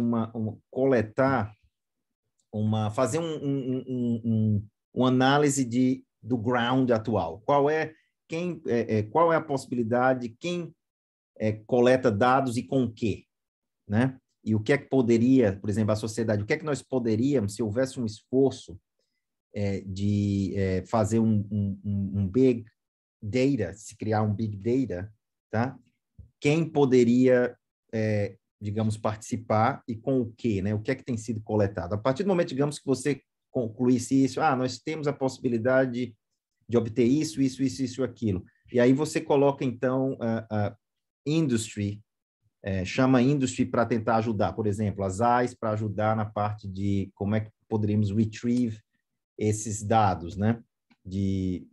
fazer uma análise do ground atual. Qual é a possibilidade, quem coleta dados e com o quê, né? E o que é que poderia, por exemplo, a sociedade, o que é que nós poderíamos, se houvesse um esforço de fazer um big data, se criar um big data, tá? Quem poderia, digamos, participar e com o quê, né? O que é que tem sido coletado? A partir do momento, digamos, que você concluísse isso, nós temos a possibilidade de obter isso, aquilo. E aí você coloca, então, industry, chama industry para tentar ajudar. Por exemplo, as AIs para ajudar na parte de como é que poderíamos retrieve esses dados, né, de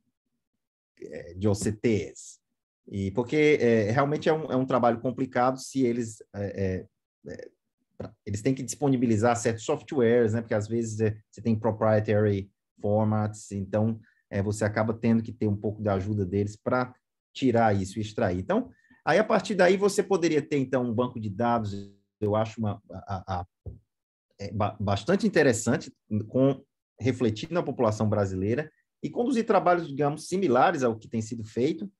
OCTs. E porque realmente é um trabalho complicado se eles têm que disponibilizar certos softwares, né, porque às vezes você tem proprietary formats, então você acaba tendo que ter um pouco da ajuda deles para tirar isso e extrair. Então, aí a partir daí você poderia ter, então, um banco de dados, eu acho bastante interessante, refletir na população brasileira e conduzir trabalhos, digamos, similares ao que tem sido feito,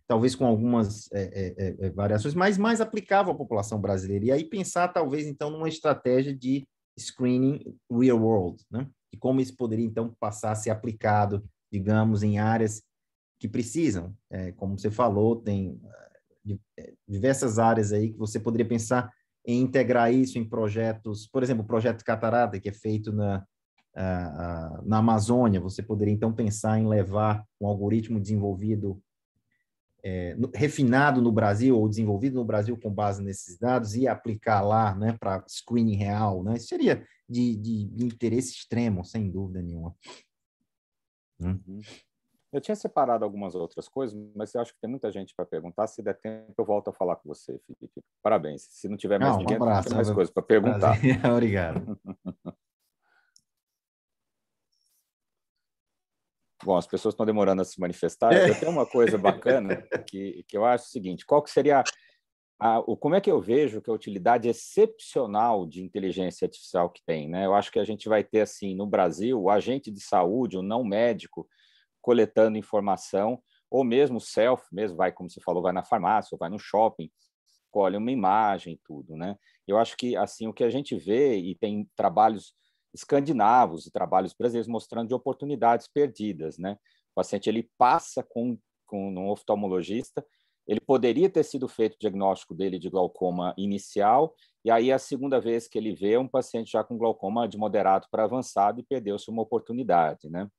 talvez com algumas variações, mas mais aplicável à população brasileira. E aí pensar, talvez, então, numa estratégia de screening real world, né? E como isso poderia, então, passar a ser aplicado, digamos, em áreas que precisam. Como você falou, tem diversas áreas aí que você poderia pensar em integrar isso em projetos, por exemplo, o projeto Catarata, que é feito na Amazônia. Você poderia, então, pensar em levar um algoritmo desenvolvido, refinado no Brasil, ou desenvolvido no Brasil com base nesses dados, e aplicar lá, né, para screening real, né? Isso seria de interesse extremo, sem dúvida nenhuma. Eu tinha separado algumas outras coisas, mas eu acho que tem muita gente para perguntar. Se der tempo, eu volto a falar com você, Felipe. Parabéns. Se não tiver mais ninguém, abraço, tem mais coisas para perguntar. Obrigado. Bom, as pessoas estão demorando a se manifestar. Eu tenho uma coisa bacana que eu acho o seguinte: qual que seria como é que eu vejo que a utilidade excepcional de inteligência artificial que tem, né? Eu acho que a gente vai ter, assim, no Brasil, o agente de saúde, o não médico, coletando informação, ou mesmo self, mesmo vai, como você falou, vai na farmácia, ou vai no shopping, colhe uma imagem, tudo, né? Eu acho que, assim, o que a gente vê, e tem trabalhos escandinavos e trabalhos brasileiros mostrando de oportunidades perdidas, né? O paciente, ele passa com um oftalmologista, ele poderia ter sido feito o diagnóstico dele de glaucoma inicial, e aí a segunda vez que ele vê um paciente já com glaucoma de moderado para avançado e perdeu-se uma oportunidade, né?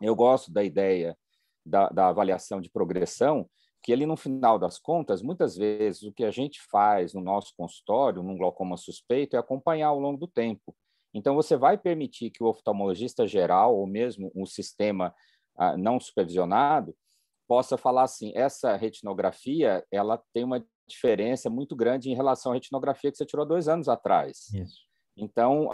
Eu gosto da ideia da avaliação de progressão, que ele, no final das contas, muitas vezes, o que a gente faz no nosso consultório, num glaucoma suspeito, é acompanhar ao longo do tempo. Então, você vai permitir que o oftalmologista geral, ou mesmo um sistema não supervisionado, possa falar assim, essa retinografia ela tem uma diferença muito grande em relação à retinografia que você tirou 2 anos atrás. Isso. Então,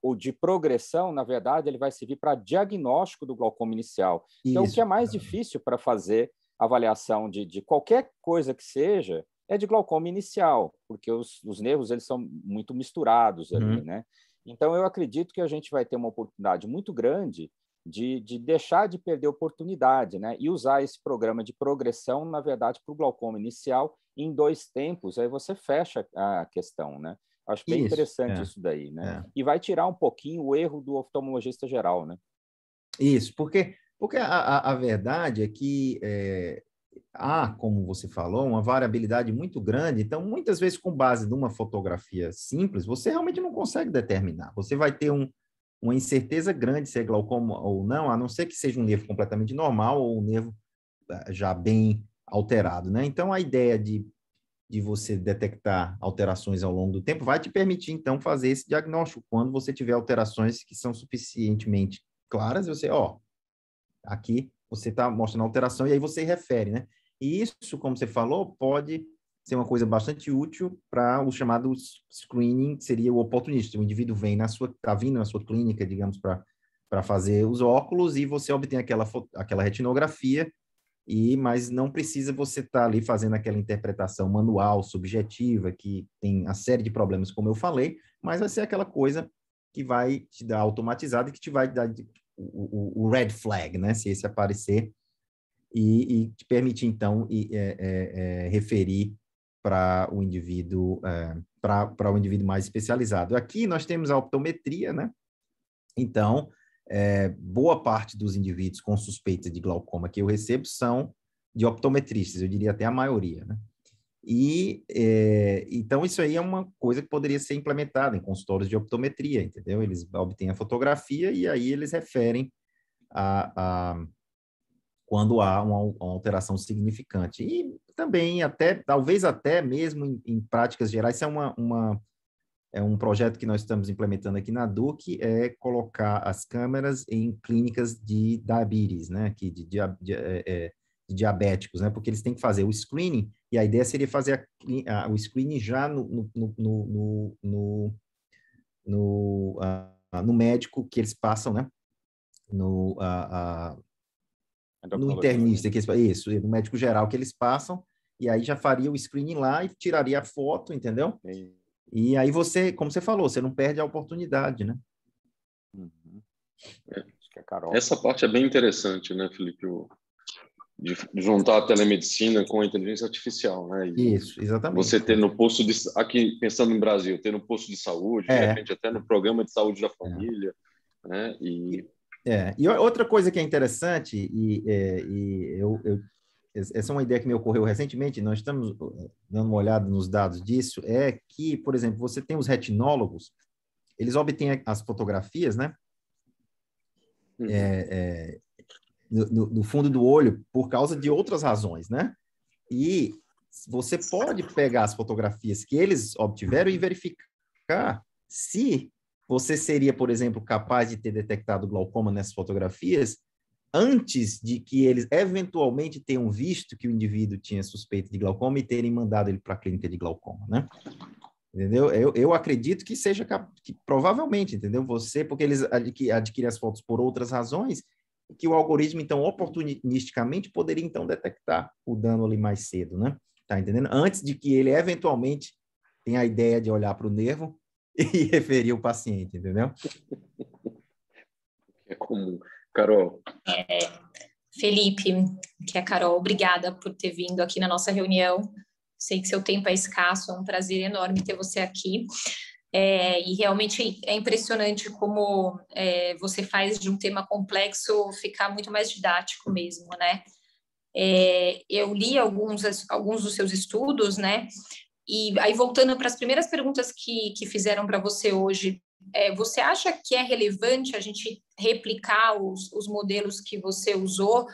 o de progressão, na verdade, ele vai servir para diagnóstico do glaucoma inicial, que é o que é mais difícil para fazer avaliação de qualquer coisa que seja, é de glaucoma inicial, porque os nervos eles são muito misturados ali, né? Então, eu acredito que a gente vai ter uma oportunidade muito grande de deixar de perder oportunidade, né? E usar esse programa de progressão, na verdade, para o glaucoma inicial em 2 tempos, aí você fecha a questão, né? Acho bem interessante isso daí, né? E vai tirar um pouquinho o erro do oftalmologista geral, né? Isso, porque a verdade é que há, como você falou, uma variabilidade muito grande. Então, muitas vezes, com base numa fotografia simples, você realmente não consegue determinar. Você vai ter uma incerteza grande se é glaucoma ou não, a não ser que seja um nervo completamente normal ou um nervo já bem alterado, né? Então, a ideia de você detectar alterações ao longo do tempo vai te permitir, então, fazer esse diagnóstico. Quando você tiver alterações que são suficientemente claras, você, aqui você está mostrando alteração e aí você refere, né? E isso, como você falou, pode ser uma coisa bastante útil para o chamado screening, que seria o oportunista. O indivíduo está vindo na sua clínica, digamos, para fazer os óculos e você obtém aquela retinografia, mas não precisa você estar ali fazendo aquela interpretação manual, subjetiva, que tem a série de problemas, como eu falei, mas vai ser aquela coisa que vai te dar automatizado e que te vai dar o red flag, né? Se esse aparecer, e te permitir, então, referir para o indivíduo, para o indivíduo mais especializado. Aqui nós temos a optometria, né? Então, boa parte dos indivíduos com suspeita de glaucoma que eu recebo são de optometristas, eu diria até a maioria, né? Então, isso aí é uma coisa que poderia ser implementada em consultórios de optometria, entendeu? Eles obtêm a fotografia e aí eles referem quando há uma alteração significante. E também, talvez até mesmo em práticas gerais, isso é um projeto que nós estamos implementando aqui na DUC, é colocar as câmeras em clínicas de diabetes, né? Aqui de diabéticos, né? Porque eles têm que fazer o screening, e a ideia seria fazer o screening já no médico que eles passam, né? No internista, no médico geral que eles passam, e aí já faria o screening lá e tiraria a foto, entendeu? E aí você, como você falou, você não perde a oportunidade, né? Acho que é Carol. Essa parte é bem interessante, né, Felipe? De juntar a telemedicina com a inteligência artificial, né? Isso, exatamente. Você ter no posto de... Aqui, pensando no Brasil, ter no posto de saúde, de repente até no programa de saúde da família, né? E outra coisa que é interessante, essa é uma ideia que me ocorreu recentemente, nós estamos dando uma olhada nos dados disso, é que, por exemplo, você tem os retinólogos, eles obtêm as fotografias, né? No fundo do olho, por causa de outras razões, né? E você pode pegar as fotografias que eles obtiveram e verificar se você seria, por exemplo, capaz de ter detectado glaucoma nessas fotografias antes de que eles eventualmente tenham visto que o indivíduo tinha suspeita de glaucoma e terem mandado ele para a clínica de glaucoma, né? Entendeu? Eu acredito que seja, que provavelmente, entendeu? Porque eles adquirem as fotos por outras razões, que o algoritmo, então, oportunisticamente, poderia, então, detectar o dano ali mais cedo, né? Tá entendendo? Antes de que ele, eventualmente, tenha a ideia de olhar para o nervo e referir o paciente, entendeu? É comum. Carol. Felipe, que é a Carol, obrigada por ter vindo aqui na nossa reunião. Sei que seu tempo é escasso, é um prazer enorme ter você aqui. E realmente é impressionante como você faz de um tema complexo ficar muito mais didático mesmo, né? Eu li alguns dos seus estudos, né? E aí, voltando para as primeiras perguntas que fizeram para você hoje, você acha que é relevante a gente replicar os modelos que você usou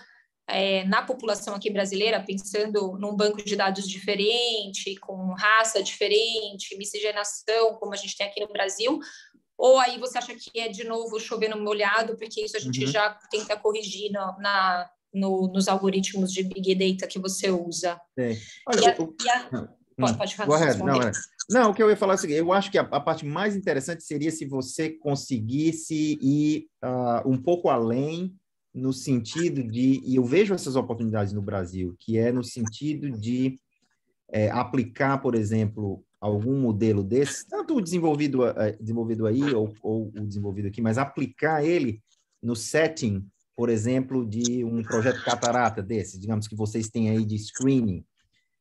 na população aqui brasileira, pensando num banco de dados diferente, com raça diferente, miscigenação, como a gente tem aqui no Brasil? Ou aí você acha que é, de novo, chover no molhado, porque isso a gente já tenta corrigir nos algoritmos de Big Data que você usa. Olha, pode falar. Não, o que eu ia falar é o seguinte, eu acho que a parte mais interessante seria se você conseguisse ir um pouco além no sentido de, e eu vejo essas oportunidades no Brasil, que é no sentido de aplicar, por exemplo, algum modelo desse, tanto o desenvolvido aí ou o desenvolvido aqui, mas aplicar ele no setting, por exemplo, de um projeto catarata desse, digamos que vocês têm aí de screening,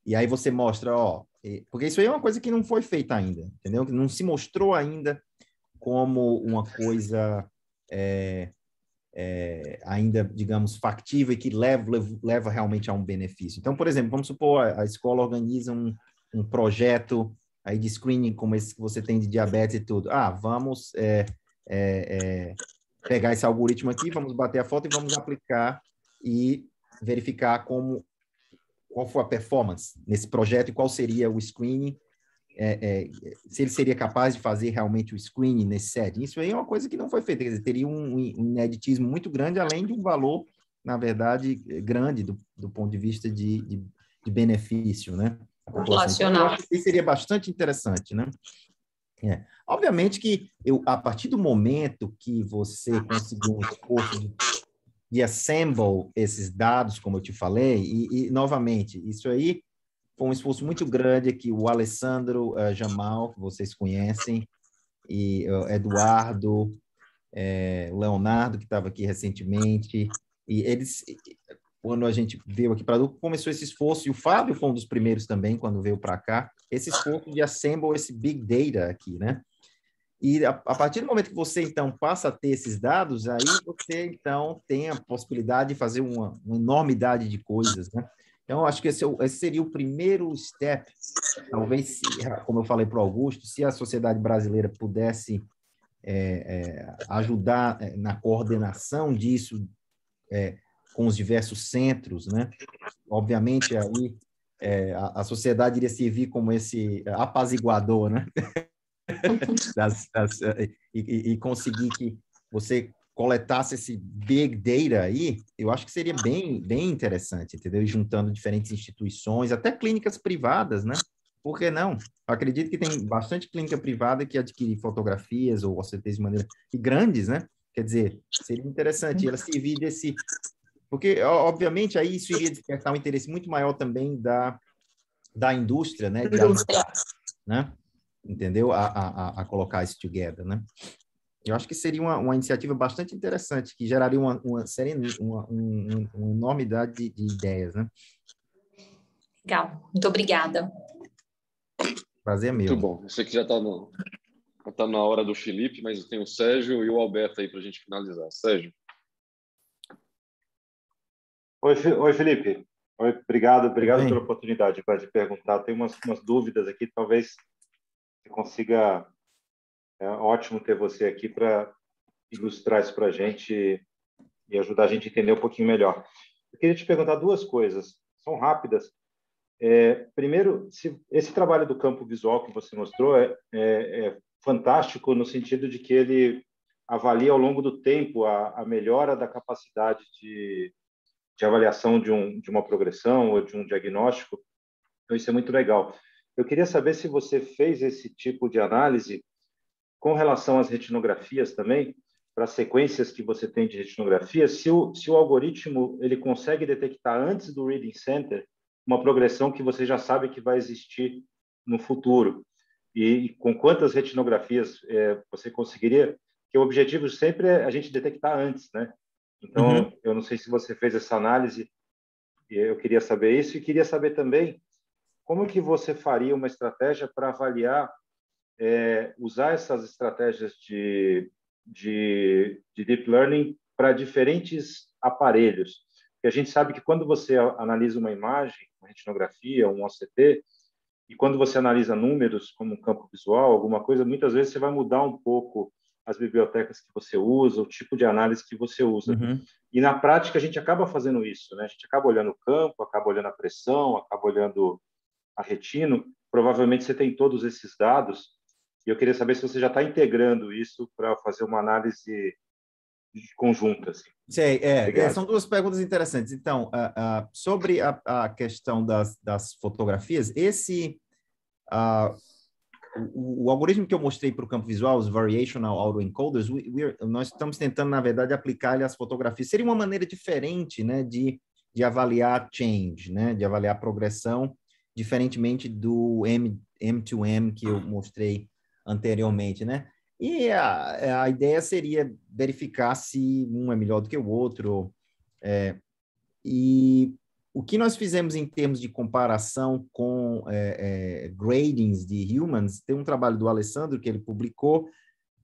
e aí você mostra, porque isso aí é uma coisa que não foi feita ainda, entendeu? Que não se mostrou ainda como uma coisa ainda, digamos, factível e que leva realmente a um benefício. Então, por exemplo, vamos supor, a escola organiza um projeto aí de screening como esse que você tem de diabetes e tudo. Vamos pegar esse algoritmo aqui, vamos bater a foto e vamos aplicar e verificar qual foi a performance nesse projeto e qual seria o screening, se ele seria capaz de fazer realmente o screening nesse setting. Isso aí é uma coisa que não foi feita, quer dizer, teria um ineditismo muito grande, além de um valor, na verdade, grande do ponto de vista de benefício, né? Então, eu acho que isso seria bastante interessante, né? Obviamente que a partir do momento que você conseguir um esforço de assemble esses dados, como eu te falei, e novamente, isso aí foi um esforço muito grande que o Alessandro Jamal, que vocês conhecem, e Eduardo, Leonardo, que estava aqui recentemente, e eles, quando a gente veio aqui para começou esse esforço, e o Fábio foi um dos primeiros também, quando veio para cá, esse esforço de assemble esse Big Data aqui, né? E a partir do momento que você, então, passa a ter esses dados, aí você, então, tem a possibilidade de fazer uma enormidade de coisas, né? Então, eu acho que esse seria o primeiro step. Talvez, como eu falei para o Augusto, se a sociedade brasileira pudesse ajudar na coordenação disso com os diversos centros, né? Obviamente, aí a sociedade iria servir como esse apaziguador, né? E conseguir que você coletasse esse big data aí, eu acho que seria bem, bem interessante, entendeu? E juntando diferentes instituições, até clínicas privadas, né? Por que não? Eu acredito que tem bastante clínica privada que adquire fotografias ou OCTs de maneira e grandes, né? Quer dizer, seria interessante ela servir desse... Porque, obviamente, aí isso iria despertar um interesse muito maior também da indústria, né? De ajudar, né? Entendeu? A colocar isso together, né? Eu acho que seria uma iniciativa bastante interessante, que geraria uma enormidade de ideias, né? Legal, muito obrigada. Prazer é meu. Muito bom. Eu sei que já está na hora do Felipe, mas eu tenho o Sérgio e o Alberto aí para a gente finalizar. Sérgio. Oi, Felipe. Oi, obrigado pela oportunidade de perguntar. Tenho umas dúvidas aqui, talvez você consiga... É ótimo ter você aqui para ilustrar isso para a gente e ajudar a gente a entender um pouquinho melhor. Eu queria te perguntar duas coisas, são rápidas. Primeiro, se esse trabalho do campo visual que você mostrou é fantástico no sentido de que ele avalia ao longo do tempo a melhora da capacidade de avaliação de uma progressão ou de um diagnóstico. Então, isso é muito legal. Eu queria saber se você fez esse tipo de análise com relação às retinografias também, para as sequências que você tem de retinografia, se o algoritmo ele consegue detectar antes do Reading Center uma progressão que você já sabe que vai existir no futuro. E com quantas retinografias você conseguiria? Porque o objetivo sempre é a gente detectar antes, né? Então, eu não sei se você fez essa análise, eu queria saber isso, e queria saber também como que você faria uma estratégia para avaliar usar essas estratégias de deep learning para diferentes aparelhos. Porque a gente sabe que quando você analisa uma imagem, uma retinografia, um OCT, e quando você analisa números como um campo visual, alguma coisa, muitas vezes você vai mudar um pouco as bibliotecas que você usa, o tipo de análise que você usa. E na prática a gente acaba fazendo isso, né? A gente acaba olhando o campo, acaba olhando a pressão, acaba olhando a retino. Provavelmente você tem todos esses dados. E eu queria saber se você já está integrando isso para fazer uma análise conjunta. Assim. Sei, são duas perguntas interessantes. Então, sobre a questão das fotografias, o algoritmo que eu mostrei para o campo visual, os Variational Autoencoders, nós estamos tentando, na verdade, aplicar ele às fotografias. Seria uma maneira diferente, né, de avaliar change, né, de avaliar progressão, diferentemente do M2M que eu mostrei anteriormente, né? E a ideia seria verificar se um é melhor do que o outro. E o que nós fizemos em termos de comparação com gradings de humans, tem um trabalho do Alessandro que ele publicou,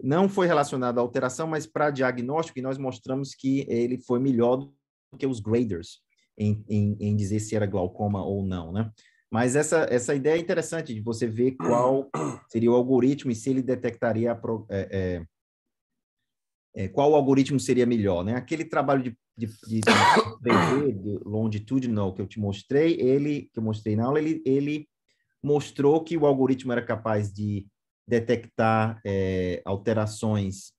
não foi relacionado à alteração, mas para diagnóstico, e nós mostramos que ele foi melhor do que os graders em dizer se era glaucoma ou não, né? Mas essa ideia é interessante de você ver qual seria o algoritmo e se ele detectaria qual algoritmo seria melhor, né? Aquele trabalho de 3D, de longitudinal que eu te mostrei, que eu mostrei na aula, ele mostrou que o algoritmo era capaz de detectar alterações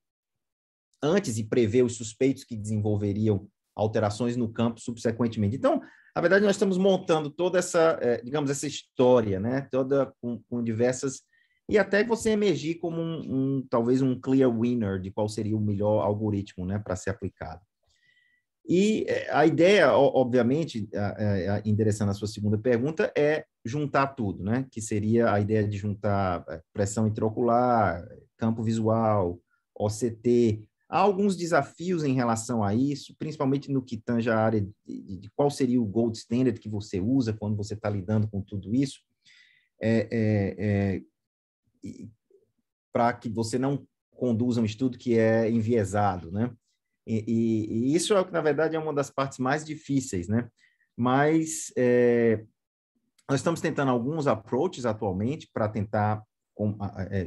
antes e prever os suspeitos que desenvolveriam alterações no campo subsequentemente. Então, na verdade, nós estamos montando toda essa, digamos, essa história, né? Toda com diversas... E até você emergir como talvez um clear winner de qual seria o melhor algoritmo, né, para ser aplicado. E a ideia, obviamente, endereçando a sua segunda pergunta, é juntar tudo, né? Que seria a ideia de juntar pressão intraocular, campo visual, OCT. Há alguns desafios em relação a isso, principalmente no que tange a área de qual seria o gold standard que você usa quando você está lidando com tudo isso, para que você não conduza um estudo que é enviesado, né? E isso é o que, na verdade, é uma das partes mais difíceis, né? Mas nós estamos tentando alguns approaches atualmente para tentar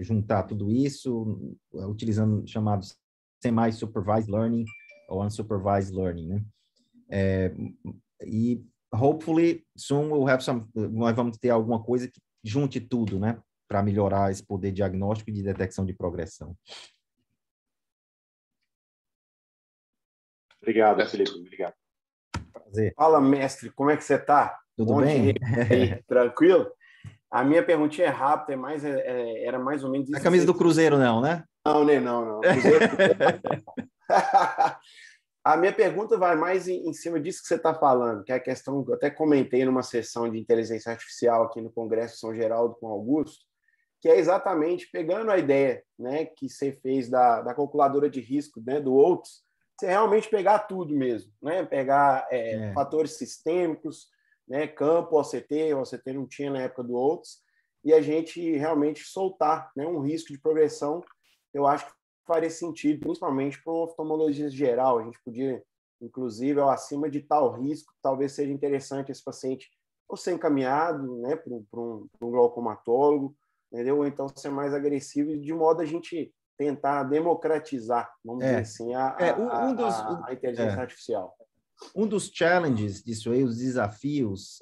juntar tudo isso, utilizando chamados semi-supervised learning ou unsupervised learning, né? E hopefully soon nós vamos ter alguma coisa que junte tudo, né? Para melhorar esse poder diagnóstico e de detecção de progressão. Obrigado, Felipe. Obrigado. Prazer. Fala, mestre, como é que você está? Tudo bem? Tranquilo? A minha perguntinha é rápida, era mais ou menos isso. A camisa do Cruzeiro não, né? Não. Cruzeiro... A minha pergunta vai mais em cima disso que você está falando, que é a questão, eu até comentei numa sessão de inteligência artificial aqui no Congresso São Geraldo com Augusto, que é exatamente pegando a ideia, né, que você fez da calculadora de risco, né, do Oates, você realmente pegar tudo mesmo, né, pegar fatores sistêmicos, né, campo, OCT não tinha na época do Oates, e a gente realmente soltar, né, um risco de progressão, eu acho que faria sentido, principalmente para um oftalmologista geral. A gente podia, inclusive, acima de tal risco, talvez seja interessante esse paciente ou ser encaminhado, né, para um glaucomatólogo, entendeu? Ou então ser mais agressivo, de modo a gente tentar democratizar, vamos dizer assim, a inteligência artificial. Um dos challenges disso aí, os desafios,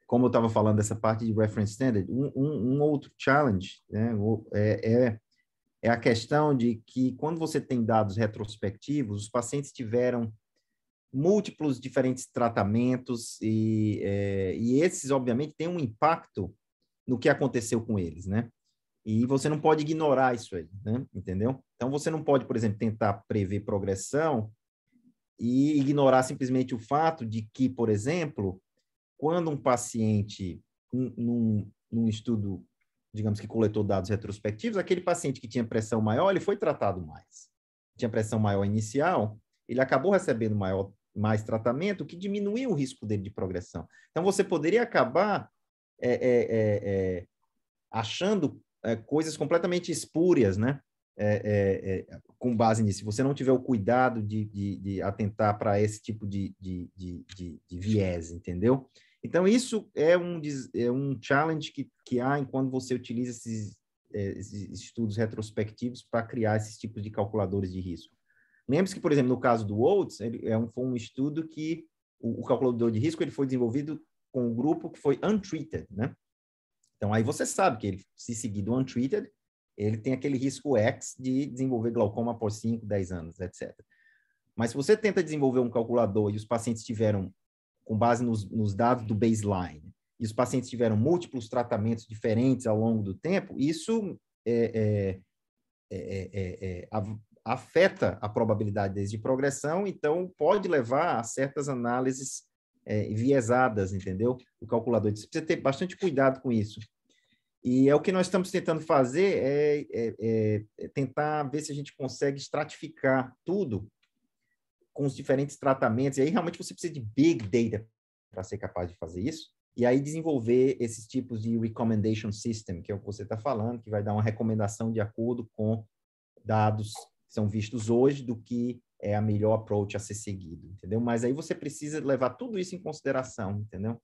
como eu estava falando dessa parte de reference standard, um outro challenge, né, é a questão de que, quando você tem dados retrospectivos, os pacientes tiveram múltiplos diferentes tratamentos e esses, obviamente, têm um impacto no que aconteceu com eles, né? E você não pode ignorar isso aí, né? Entendeu? Então, você não pode, por exemplo, tentar prever progressão e ignorar simplesmente o fato de que, por exemplo, quando um paciente, num estudo, digamos que coletou dados retrospectivos, aquele paciente que tinha pressão maior, ele foi tratado mais. Tinha pressão maior inicial, ele acabou recebendo mais tratamento, que diminuiu o risco dele de progressão. Então, você poderia acabar achando coisas completamente espúrias, né? Com base nisso. Se você não tiver o cuidado de atentar para esse tipo de viés, entendeu? Então, isso é um challenge que há enquanto você utiliza esses estudos retrospectivos para criar esses tipos de calculadores de risco. Lembre-se que, por exemplo, no caso do Oates, foi um estudo que o calculador de risco ele foi desenvolvido com um grupo que foi untreated, né? Então, aí você sabe que ele, se seguir do untreated, ele tem aquele risco X de desenvolver glaucoma por 5, 10 anos, etc. Mas se você tenta desenvolver um calculador e os pacientes tiveram, com base nos dados do baseline, e os pacientes tiveram múltiplos tratamentos diferentes ao longo do tempo, isso afeta a probabilidade deles de progressão, então pode levar a certas análises viesadas, entendeu? O calculador. Você precisa ter bastante cuidado com isso. E é o que nós estamos tentando fazer, tentar ver se a gente consegue estratificar tudo com os diferentes tratamentos, e aí realmente você precisa de big data para ser capaz de fazer isso, e aí desenvolver esses tipos de recommendation system, que é o que você está falando, que vai dar uma recomendação de acordo com dados que são vistos hoje do que é a melhor approach a ser seguido, entendeu? Mas aí você precisa levar tudo isso em consideração, entendeu?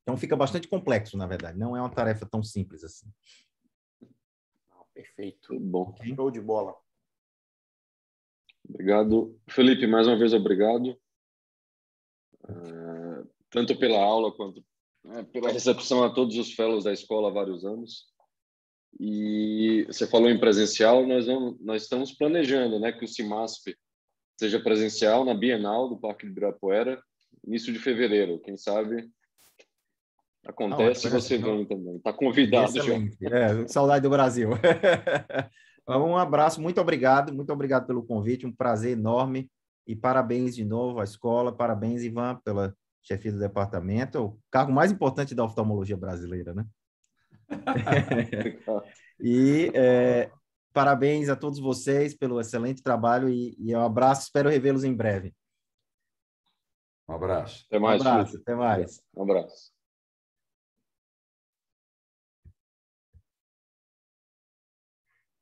Então fica bastante complexo, na verdade, não é uma tarefa tão simples assim. Perfeito. Bom. Okay. Show de bola. Obrigado. Felipe, mais uma vez, obrigado. Tanto pela aula quanto pela recepção a todos os fellows da escola há vários anos. E você falou em presencial, nós estamos planejando, né, que o CIMASP seja presencial na Bienal do Parque de Ibirapuera, início de fevereiro. Quem sabe acontece e você vem também. Está convidado já. Saudade do Brasil. Um abraço, muito obrigado pelo convite, um prazer enorme e parabéns de novo à escola, parabéns, Ivan, pela chefia do departamento, o cargo mais importante da oftalmologia brasileira, né? E parabéns a todos vocês pelo excelente trabalho e um abraço, espero revê-los em breve. Um abraço. Até mais. Um abraço, até mais. Um abraço.